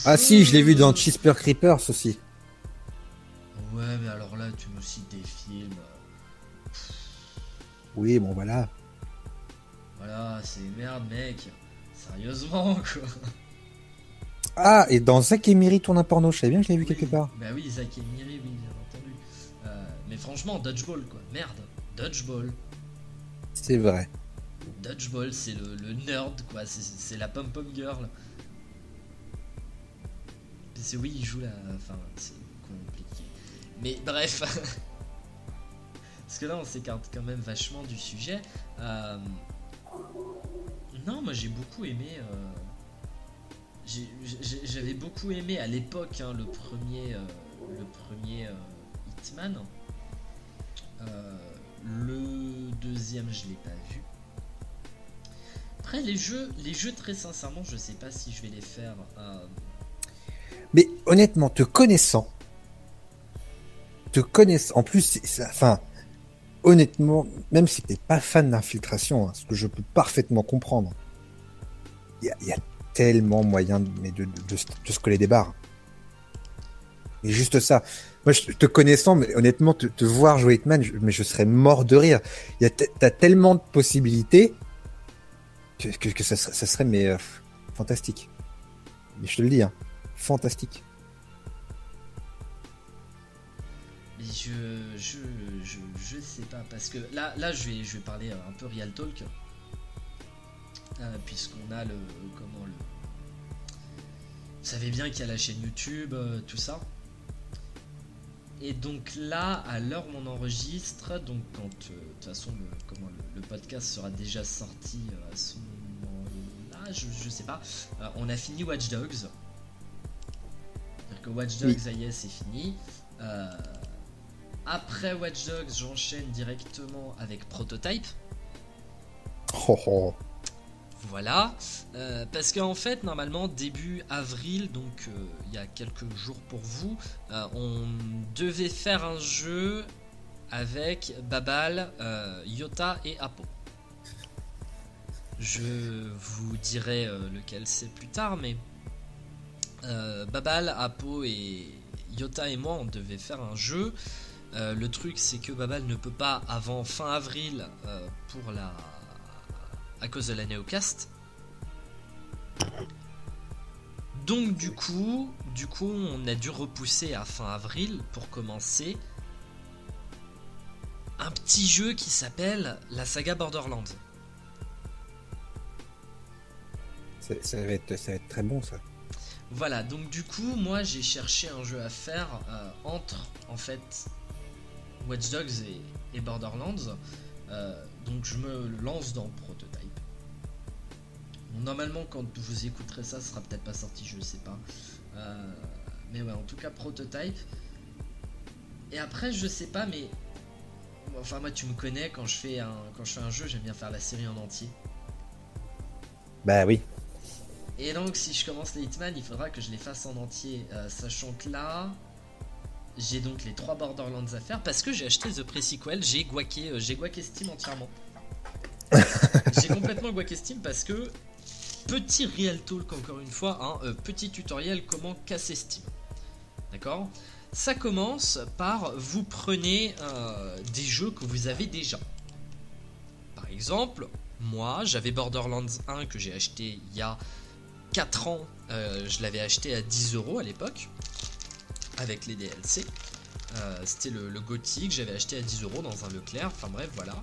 Ah si, je l'ai vu dans Cheaper Creepers aussi. Ouais, mais alors là, tu me cites des films. Oui, bon voilà. Voilà, c'est merde, mec. Sérieusement, quoi. Ah, et dans Zack et Miri tourne un porno, je savais bien que je l'ai vu quelque part. Bah oui, Zack et Miri, oui, bien entendu. Mais franchement, Dodgeball, quoi. Merde. Dodgeball. C'est vrai. Dodgeball, c'est le nerd, quoi. C'est la pom-pom girl. C'est oui, il joue la. Enfin, c'est compliqué. Mais bref. Parce que là, on s'écarte quand même vachement du sujet. Non, moi j'ai beaucoup aimé. J'avais beaucoup aimé à l'époque le premier Hitman. Le deuxième, je l'ai pas vu. Après, les jeux, très sincèrement, je sais pas si je vais les faire. Mais honnêtement, te connaissant, en plus, enfin, honnêtement, même si t'es pas fan d'infiltration, ce que je peux parfaitement comprendre, il y a tellement moyen de se coller des barres. Et juste ça. Moi, te connaissant, mais honnêtement, te voir jouer Hitman, mais je serais mort de rire. T'as tellement de possibilités que ça serait mais fantastique. Mais je te le dis, hein, fantastique. Mais je sais pas parce que là je vais parler un peu Real Talk puisqu'on a vous savez bien qu'il y a la chaîne YouTube tout ça Et donc là, à l'heure où on enregistre, donc quand de toute façon le podcast sera déjà sorti à ce moment-là, je sais pas, on a fini Watch Dogs. C'est-à-dire que Watch Dogs, ça y est, c'est fini. Après Watch Dogs, j'enchaîne directement avec Prototype. Voilà, parce qu'en fait, normalement, début avril, donc il y a quelques jours pour vous, on devait faire un jeu avec Babal, Yota et Apo. Je vous dirai lequel c'est plus tard, mais Babal, Apo et Yota et moi, on devait faire un jeu. Le truc, c'est que Babal ne peut pas avant fin avril à cause de la Neocast. Donc du coup, on a dû repousser à fin avril pour commencer un petit jeu qui s'appelle la saga Borderlands. Ça va être très bon, ça. Voilà, donc du coup, moi j'ai cherché un jeu à faire entre en fait Watch Dogs et Borderlands. Donc je me lance dans Prototype. Normalement, quand vous écouterez ça, ce sera peut-être pas sorti, je sais pas. Mais ouais, en tout cas, Prototype. Et après, je sais pas, mais enfin, moi, tu me connais, quand je fais un jeu, j'aime bien faire la série en entier. Bah oui. Et donc, si je commence les Hitman, il faudra que je les fasse en entier, sachant que là, j'ai donc les 3 Borderlands à faire parce que j'ai acheté The Pre-Sequel, j'ai guaqué Steam entièrement. J'ai complètement guaqué Steam parce que petit real talk encore une fois, petit tutoriel comment casser Steam. D'accord ? Ça commence par vous prenez des jeux que vous avez déjà. Par exemple, moi j'avais Borderlands 1 que j'ai acheté il y a 4 ans. Je l'avais acheté à 10€ à l'époque avec les DLC. C'était le Gothic, j'avais acheté à 10€ dans un Leclerc. Enfin bref, voilà.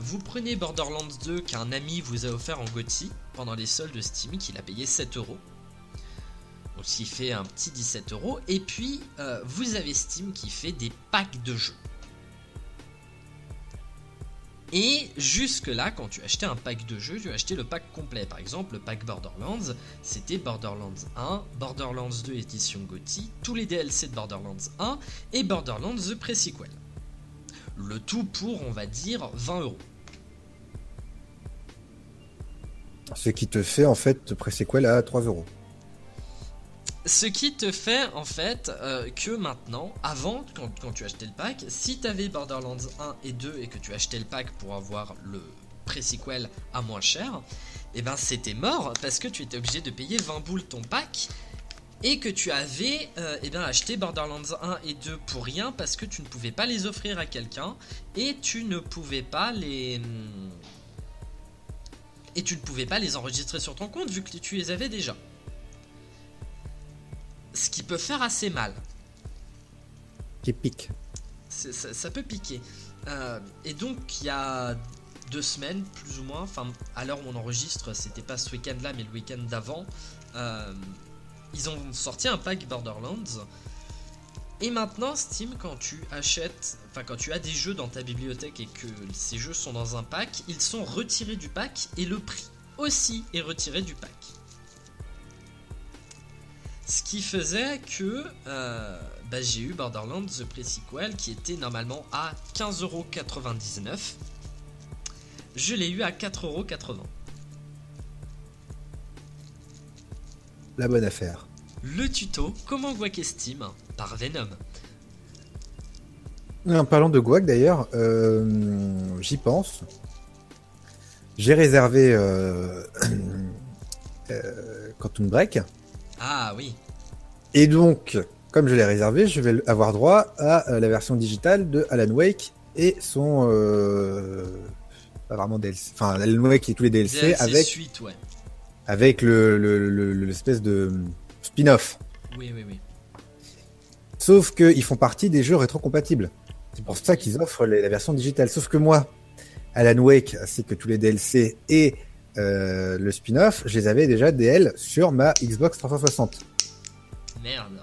Vous prenez Borderlands 2 qu'un ami vous a offert en Gotti pendant les soldes de Steam, qu'il a payé 7€. Donc ce qui fait un petit 17€. Et puis vous avez Steam qui fait des packs de jeux. Et jusque là, quand tu achetais un pack de jeux, tu achetais le pack complet. Par exemple, le pack Borderlands, c'était Borderlands 1, Borderlands 2 édition Gotti, tous les DLC de Borderlands 1 et Borderlands The Pre-Sequel. Le tout pour, on va dire, 20€. Ce qui te fait en fait pré-sequel à 3€. Ce qui te fait en fait que maintenant, avant, quand tu achetais le pack, si tu avais Borderlands 1 et 2 et que tu achetais le pack pour avoir le pré-sequel à moins cher, et ben c'était mort parce que tu étais obligé de payer 20 boules ton pack et que tu avais acheté Borderlands 1 et 2 pour rien parce que tu ne pouvais pas les offrir à quelqu'un et tu ne pouvais pas les enregistrer sur ton compte vu que tu les avais déjà. Ce qui peut faire assez mal. Qui pique. Ça peut piquer. Et donc il y a 2 semaines plus ou moins, enfin à l'heure où on enregistre, c'était pas ce week-end là mais le week-end d'avant, ils ont sorti un pack Borderlands. Et maintenant Steam, quand tu as des jeux dans ta bibliothèque et que ces jeux sont dans un pack, ils sont retirés du pack et le prix aussi est retiré du pack. Ce qui faisait que j'ai eu Borderlands The Pre-Sequel qui était normalement à 15,99€. Je l'ai eu à 4,80€. La bonne affaire. Le tuto Comment guaquer Steam par Venom. En parlant de guac d'ailleurs, j'y pense. J'ai réservé Quantum Break. Ah oui. Et donc, comme je l'ai réservé, je vais avoir droit à la version digitale de Alan Wake et son... pas vraiment DLC. Enfin, Alan Wake et tous les DLC avec... suite, ouais. Avec l'espèce de spin-off. Oui. Sauf qu'ils font partie des jeux rétrocompatibles. C'est pour ça qu'ils offrent la version digitale. Sauf que moi, Alan Wake, ainsi que tous les DLC et le spin-off, je les avais déjà DL sur ma Xbox 360. Merde.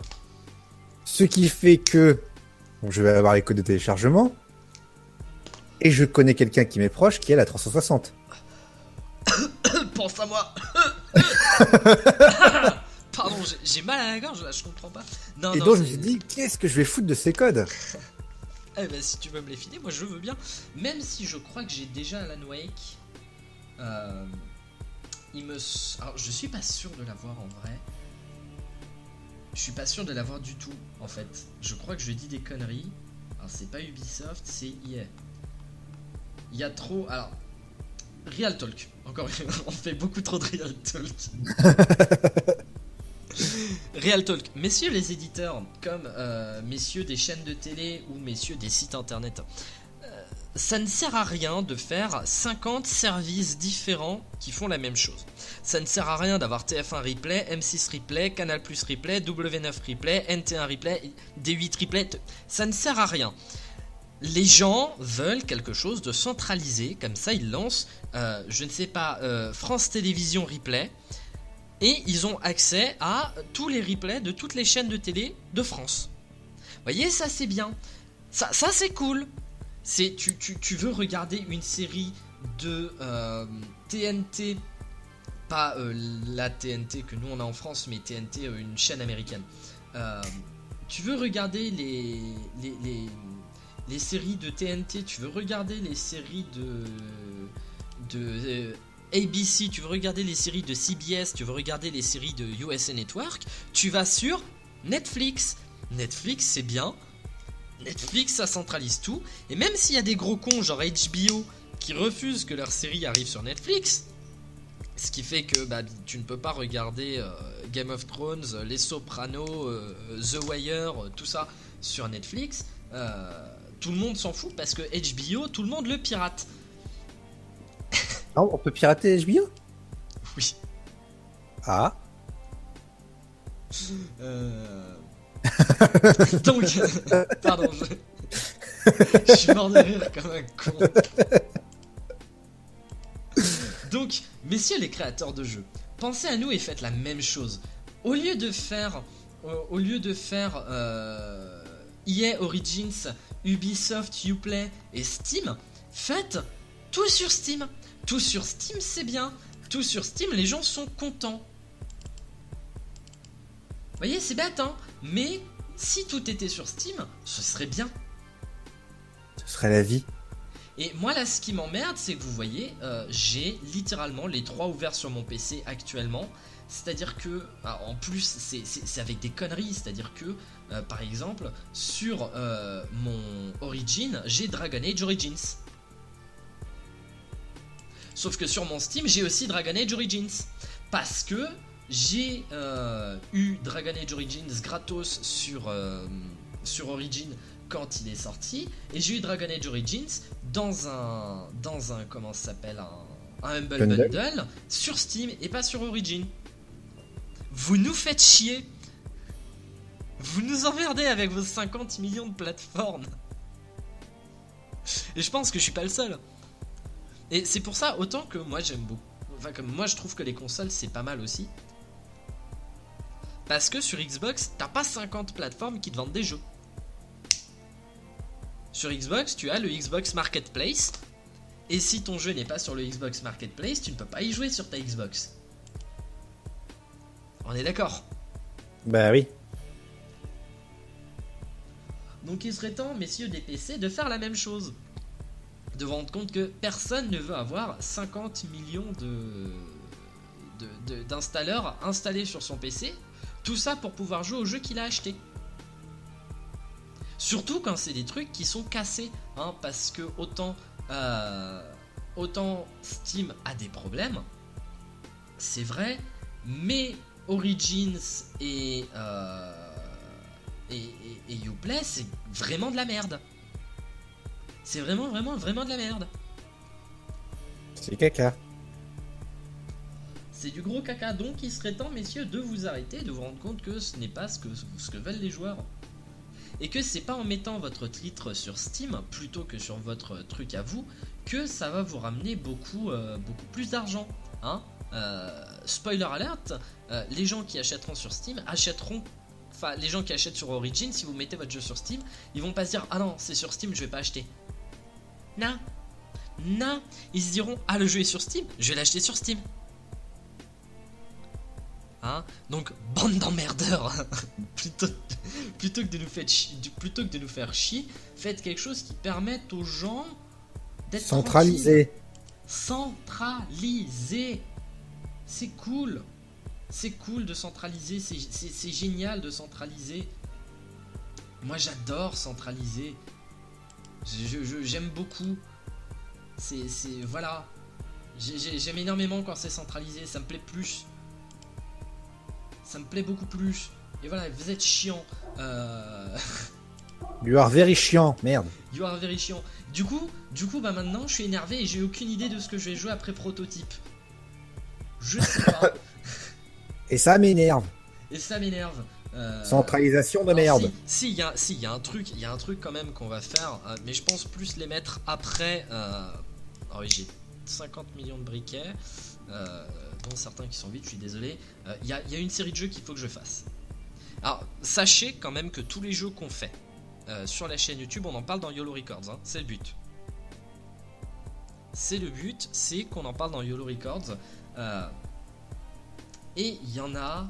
Ce qui fait que Donc je vais avoir les codes de téléchargement. Et je connais quelqu'un qui m'est proche qui a la 360. Pense à moi. Pardon, j'ai mal à la gorge là, je comprends pas. Non, Et non, donc je me suis dit, qu'est-ce que je vais foutre de ces codes? Eh ben si tu veux me les filer, moi je veux bien. Même si je crois que j'ai déjà Alan Wake. Alors je suis pas sûr de l'avoir en vrai. Je suis pas sûr de l'avoir du tout en fait. Je crois que je dis des conneries. Alors c'est pas Ubisoft, c'est EA. Il y a trop... Alors... Real Talk. Encore on fait beaucoup trop de Real Talk. Real Talk. Messieurs les éditeurs, comme messieurs des chaînes de télé ou messieurs des sites internet, ça ne sert à rien de faire 50 services différents qui font la même chose. Ça ne sert à rien d'avoir TF1 Replay, M6 Replay, Canal Plus Replay, W9 Replay, NT1 Replay, D8 Replay. Ça ne sert à rien. Les gens veulent quelque chose de centralisé, comme ça ils lancent, je ne sais pas, France Télévisions Replay, et ils ont accès à tous les replays de toutes les chaînes de télé de France. Vous voyez, ça c'est bien, ça c'est cool. C'est tu veux regarder une série de TNT, pas la TNT que nous on a en France, mais TNT, une chaîne américaine. Tu veux regarder les séries de TNT, tu veux regarder les séries de ABC, tu veux regarder les séries de CBS, tu veux regarder les séries de USA Network, tu vas sur Netflix. Netflix c'est bien. Netflix ça centralise tout. Et même s'il y a des gros cons genre HBO qui refusent que leur série arrive sur Netflix, ce qui fait que tu ne peux pas regarder Game of Thrones, Les Sopranos, The Wire, tout ça sur Netflix, tout le monde s'en fout parce que HBO, tout le monde le pirate. Non, on peut pirater HBO? Oui. Ah. Donc, pardon, je suis mort de rire comme un con. Donc, messieurs les créateurs de jeux, pensez à nous et faites la même chose. Au lieu de faire EA Origins, Ubisoft, Uplay et Steam, faites tout sur Steam. Tout sur Steam, c'est bien. Tout sur Steam, les gens sont contents. Vous voyez, c'est bête, hein. Mais si tout était sur Steam, ce serait bien. Ce serait la vie. Et moi, là, ce qui m'emmerde, c'est que vous voyez, j'ai littéralement les 3 ouverts sur mon PC actuellement. C'est-à-dire que, en plus, c'est avec des conneries. C'est-à-dire que, par exemple, sur mon Origin, j'ai Dragon Age Origins. Sauf que sur mon Steam, j'ai aussi Dragon Age Origins. Parce que j'ai eu Dragon Age Origins gratos sur Origin quand il est sorti. Et j'ai eu Dragon Age Origins dans un comment ça s'appelle, un Humble Bundle sur Steam et pas sur Origin. Vous nous faites chier. Vous nous emmerdez avec vos 50 millions de plateformes. Et je pense que je suis pas le seul. Et c'est pour ça, autant que moi j'aime beaucoup. Enfin, comme moi je trouve que les consoles c'est pas mal aussi. Parce que sur Xbox, t'as pas 50 plateformes qui te vendent des jeux. Sur Xbox, tu as le Xbox Marketplace. Et si ton jeu n'est pas sur le Xbox Marketplace, tu ne peux pas y jouer sur ta Xbox. On est d'accord? Bah oui. Donc il serait temps, messieurs des PC, de faire la même chose. De vous rendre compte que personne ne veut avoir 50 millions d'installeurs installés sur son PC. Tout ça pour pouvoir jouer au jeu qu'il a acheté. Surtout quand c'est des trucs qui sont cassés, hein, parce que autant Steam a des problèmes, c'est vrai, mais Origins et Uplay, c'est vraiment de la merde. C'est vraiment de la merde. C'est caca. C'est du gros caca, donc il serait temps, messieurs, de vous arrêter, de vous rendre compte que ce n'est pas ce que veulent les joueurs. Et que c'est pas en mettant votre titre sur Steam, plutôt que sur votre truc à vous, que ça va vous ramener beaucoup plus d'argent. Hein, spoiler alert, les gens qui achèteront sur Steam achèteront enfin les gens qui achètent sur Origin, si vous mettez votre jeu sur Steam, ils vont pas se dire ah non c'est sur Steam, je vais pas acheter. Non, non, ils se diront ah le jeu est sur Steam, je vais l'acheter sur Steam. Hein, donc bande d'emmerdeurs. plutôt que de nous faire chier, faites quelque chose qui permette aux gens d'être centralisé. Centralisé. C'est cool. C'est cool de centraliser. C'est génial de centraliser. Moi j'adore centraliser. J'aime beaucoup. C'est voilà. J'aime énormément quand c'est centralisé. Ça me plaît plus. Ça me plaît beaucoup plus. Et voilà, vous êtes chiant. You are very chiant, merde. You are very chiant. Du coup, bah maintenant, je suis énervé et j'ai aucune idée de ce que je vais jouer après Prototype. Je sais pas. Et ça m'énerve. Centralisation de merde. Si, il y a un truc quand même qu'on va faire, mais je pense plus les mettre après. Oh oui, j'ai 50 millions de briquets. Dont certains qui sont vides, je suis désolé. Il y a une série de jeux qu'il faut que je fasse. Alors, sachez quand même que tous les jeux qu'on fait sur la chaîne YouTube, on en parle dans YOLO Records, hein, c'est le but. C'est qu'on en parle dans YOLO Records. Et il y en a...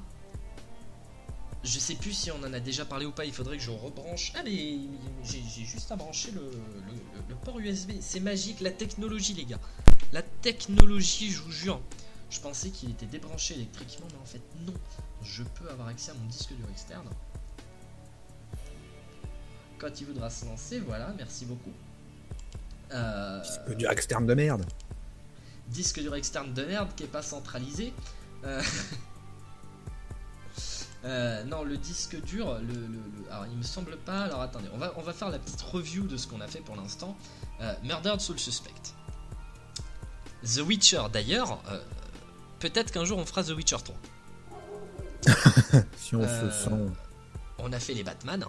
Je sais plus si on en a déjà parlé ou pas, il faudrait que je rebranche. Allez, j'ai juste à brancher le port USB. C'est magique, la technologie les gars. La technologie, je vous jure. Je pensais qu'il était débranché électriquement, mais en fait non. Je peux avoir accès à mon disque dur externe. Quand il voudra se lancer, voilà, merci beaucoup. Disque dur externe de merde. Disque dur externe de merde qui est pas centralisé. Non, le disque dur, alors il me semble pas. Alors attendez, on va faire la petite review de ce qu'on a fait pour l'instant. Murdered Soul Suspect. The Witcher d'ailleurs. Peut-être qu'un jour on fera The Witcher 3. Si on se sent. On a fait les Batman.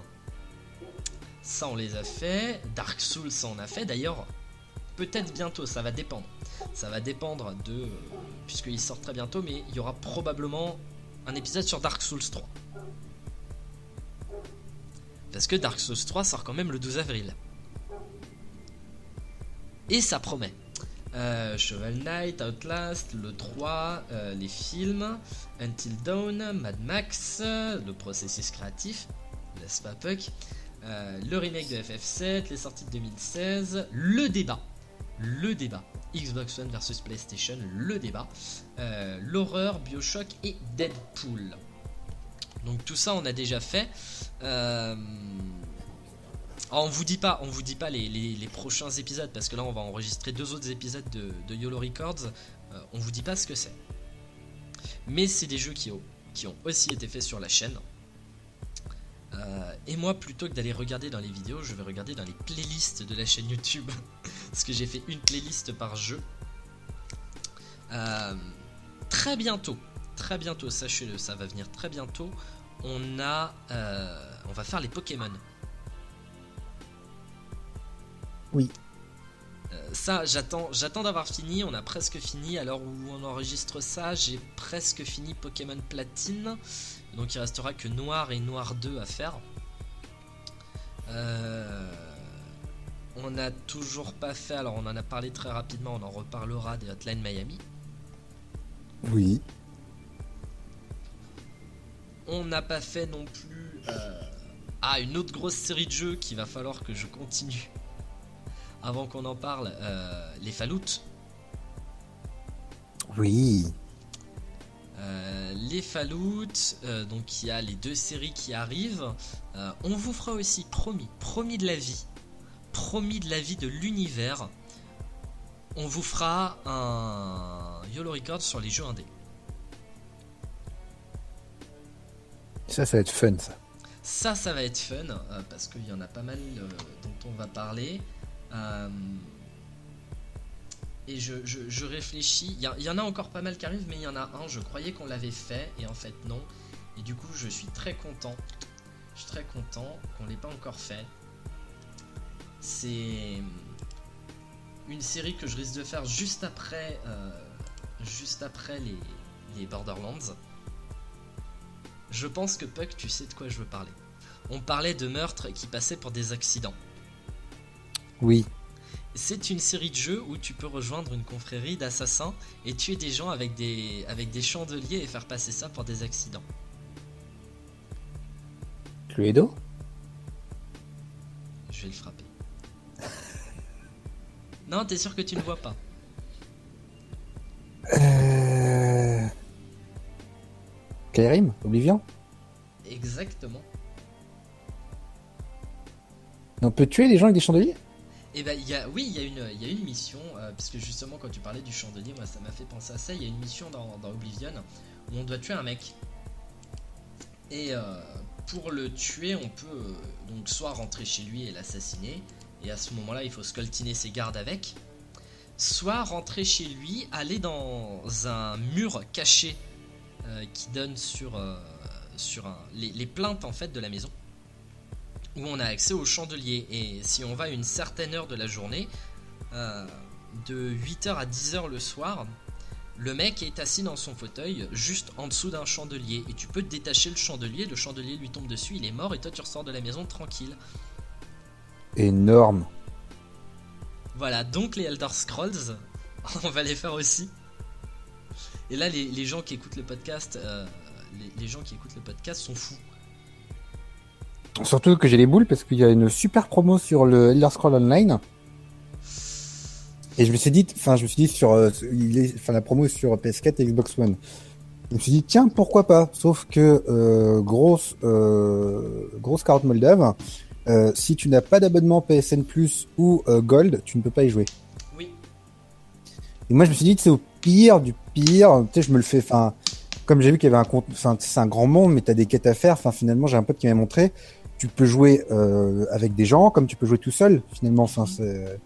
Ça on les a fait. Dark Souls ça on a fait. D'ailleurs, peut-être bientôt, ça va dépendre. Ça va dépendre de... puisqu'il sort très bientôt, mais il y aura probablement un épisode sur Dark Souls 3. Parce que Dark Souls 3 sort quand même le 12 avril. Et ça promet. Shovel Knight, Outlast, le 3, les films, Until Dawn, Mad Max, le processus créatif, n'est-ce pas Puck, le remake de FF7, les sorties de 2016, le débat, Xbox One versus PlayStation, le débat, l'horreur, BioShock et Deadpool. Donc tout ça on a déjà fait. Alors on vous dit pas les prochains épisodes parce que là on va enregistrer 2 autres épisodes de YOLO Records. On vous dit pas ce que c'est. Mais c'est des jeux qui ont aussi été faits sur la chaîne. Et moi plutôt que d'aller regarder dans les vidéos, je vais regarder dans les playlists de la chaîne YouTube. Parce que j'ai fait une playlist par jeu. Très bientôt, sachez-le, ça va venir très bientôt. On va faire les Pokémon. Oui. Ça, j'attends d'avoir fini. On a presque fini. À l'heure où on enregistre ça, j'ai presque fini Pokémon Platine. Donc il restera que Noir et Noir 2 à faire. On n'a toujours pas fait. Alors on en a parlé très rapidement. On en reparlera des Hotline Miami. Oui. On n'a pas fait non plus une autre grosse série de jeux qu'il va falloir que je continue avant qu'on en parle, les Fallout. Oui. Les Fallout, donc il y a les 2 séries qui arrivent. On vous fera aussi, promis de la vie de l'univers, on vous fera un YOLO Record sur les jeux indés. Ça va être fun ça. Ça va être fun parce qu'il y en a pas mal dont on va parler. Et je réfléchis. Il y en a encore pas mal qui arrivent, mais il y en a un, je croyais qu'on l'avait fait, et en fait non. Et du coup, je suis très content. Qu'on l'ait pas encore fait. C'est une série que je risque de faire juste après les Borderlands. Je pense que Puck, tu sais de quoi je veux parler. On parlait de meurtres qui passaient pour des accidents. Oui. C'est une série de jeux où tu peux rejoindre une confrérie d'assassins et tuer des gens avec des chandeliers et faire passer ça pour des accidents. Cluedo? Je vais le frapper. Non, t'es sûr que tu ne vois pas? Skyrim? Oblivion? Exactement. On peut tuer les gens avec des chandeliers? Et bah, il y a une mission, parce que justement, quand tu parlais du chandelier, moi ça m'a fait penser à ça. Il y a une mission dans Oblivion où on doit tuer un mec. Et pour le tuer, on peut donc soit rentrer chez lui et l'assassiner, et à ce moment-là, il faut scoltiner ses gardes avec. Soit rentrer chez lui, aller dans un mur caché qui donne sur les plaintes en fait de la maison, où on a accès au chandelier. Et si on va à une certaine heure de la journée, de 8h à 10h le soir, le mec est assis dans son fauteuil juste en dessous d'un chandelier, et tu peux détacher le chandelier lui tombe dessus, il est mort, et toi tu ressors de la maison tranquille. Énorme. Voilà, donc les Elder Scrolls, on va les faire aussi. Et là, les gens qui écoutent le podcast, les gens qui écoutent le podcast sont fous. Surtout que j'ai les boules parce qu'il y a une super promo sur le Elder Scrolls Online. Et je me suis dit sur la promo est sur PS4 et Xbox One. Je me suis dit tiens, pourquoi pas. Sauf que grosse carotte moldave. Si tu n'as pas d'abonnement PSN Plus ou Gold, tu ne peux pas y jouer. Oui. Et moi je me suis dit c'est au pire du pire. Tu sais, je me le fais. Enfin, comme j'ai vu qu'il y avait un compte. Enfin, c'est un grand monde, mais t'as des quêtes à faire. Enfin, finalement, j'ai un pote qui m'a montré. Tu peux jouer avec des gens, comme tu peux jouer tout seul. Finalement, enfin, c'est.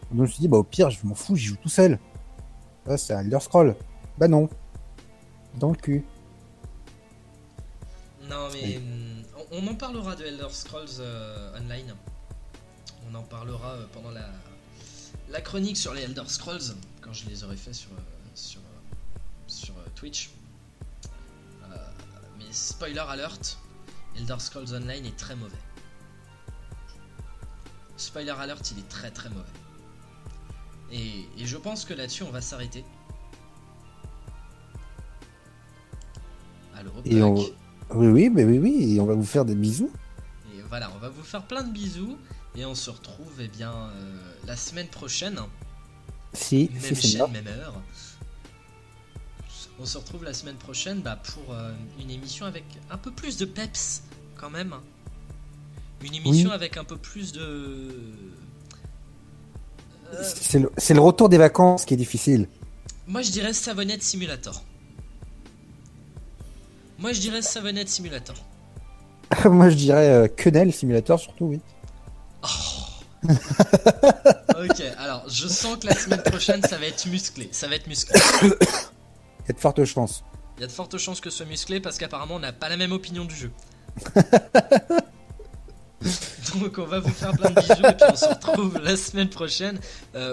Donc je me suis dit bah au pire, je m'en fous, j'y joue tout seul. Ça, c'est un Elder Scroll. Bah non. Dans le cul. Non mais on en parlera de Elder Scrolls Online. On en parlera pendant la chronique sur les Elder Scrolls, quand je les aurai fait sur Twitch. Mais spoiler alert, Elder Scrolls Online est très mauvais. Spoiler alert, il est très très mauvais. Et je pense que là-dessus on va s'arrêter. Allô, Et Puck. oui, et on va vous faire des bisous. Et voilà, on va vous faire plein de bisous. Et on se retrouve la semaine prochaine. Si, Même c'est chaîne, ça. même heure. On se retrouve la semaine prochaine pour une émission avec un peu plus de peps quand même. Une émission avec un peu plus de... C'est le retour des vacances qui est difficile. Moi je dirais Savonnette Simulator. Moi Moi je dirais Quenelle Simulator surtout, oui. Ok, alors je sens que la semaine prochaine ça va être musclé. Il y a de fortes chances. Il y a de fortes chances que ce soit musclé parce qu'apparemment on n'a pas la même opinion du jeu. Donc on va vous faire plein de bisous et puis on se retrouve la semaine prochaine.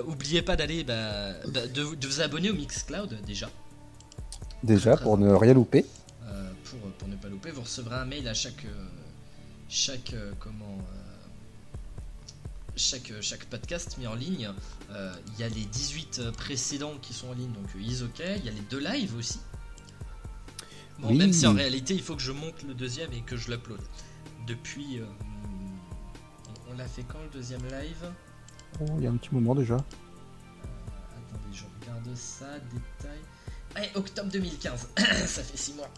Oubliez pas d'aller de vous abonner au Mixcloud déjà. Déjà, pour ne rien louper. Pour ne pas louper, vous recevrez un mail à chaque podcast mis en ligne. Il y a les 18 précédents qui sont en ligne, donc is ok. Il y a les 2 lives aussi. Bon, Oui. même si en réalité il faut que je monte le deuxième et que je l'upload. Depuis... on l'a fait quand le deuxième live? Oh, il y a un petit moment déjà. Attendez, je regarde ça, détail... Ouais, octobre 2015, ça fait 6 mois.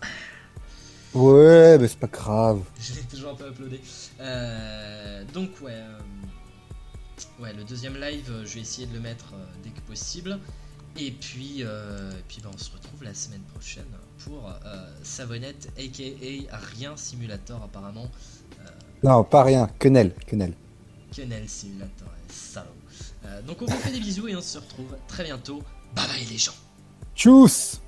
Ouais, mais c'est pas grave. Je l'ai toujours pas uploadé. Donc ouais, le deuxième live, je vais essayer de le mettre dès que possible. Et puis on se retrouve la semaine prochaine pour Savonnette, aka Rien Simulator apparemment. Non, pas rien. Quenelle. Quenelle Simulator, salaud. Donc on vous fait des bisous et on se retrouve très bientôt. Bye bye les gens. Tchuss.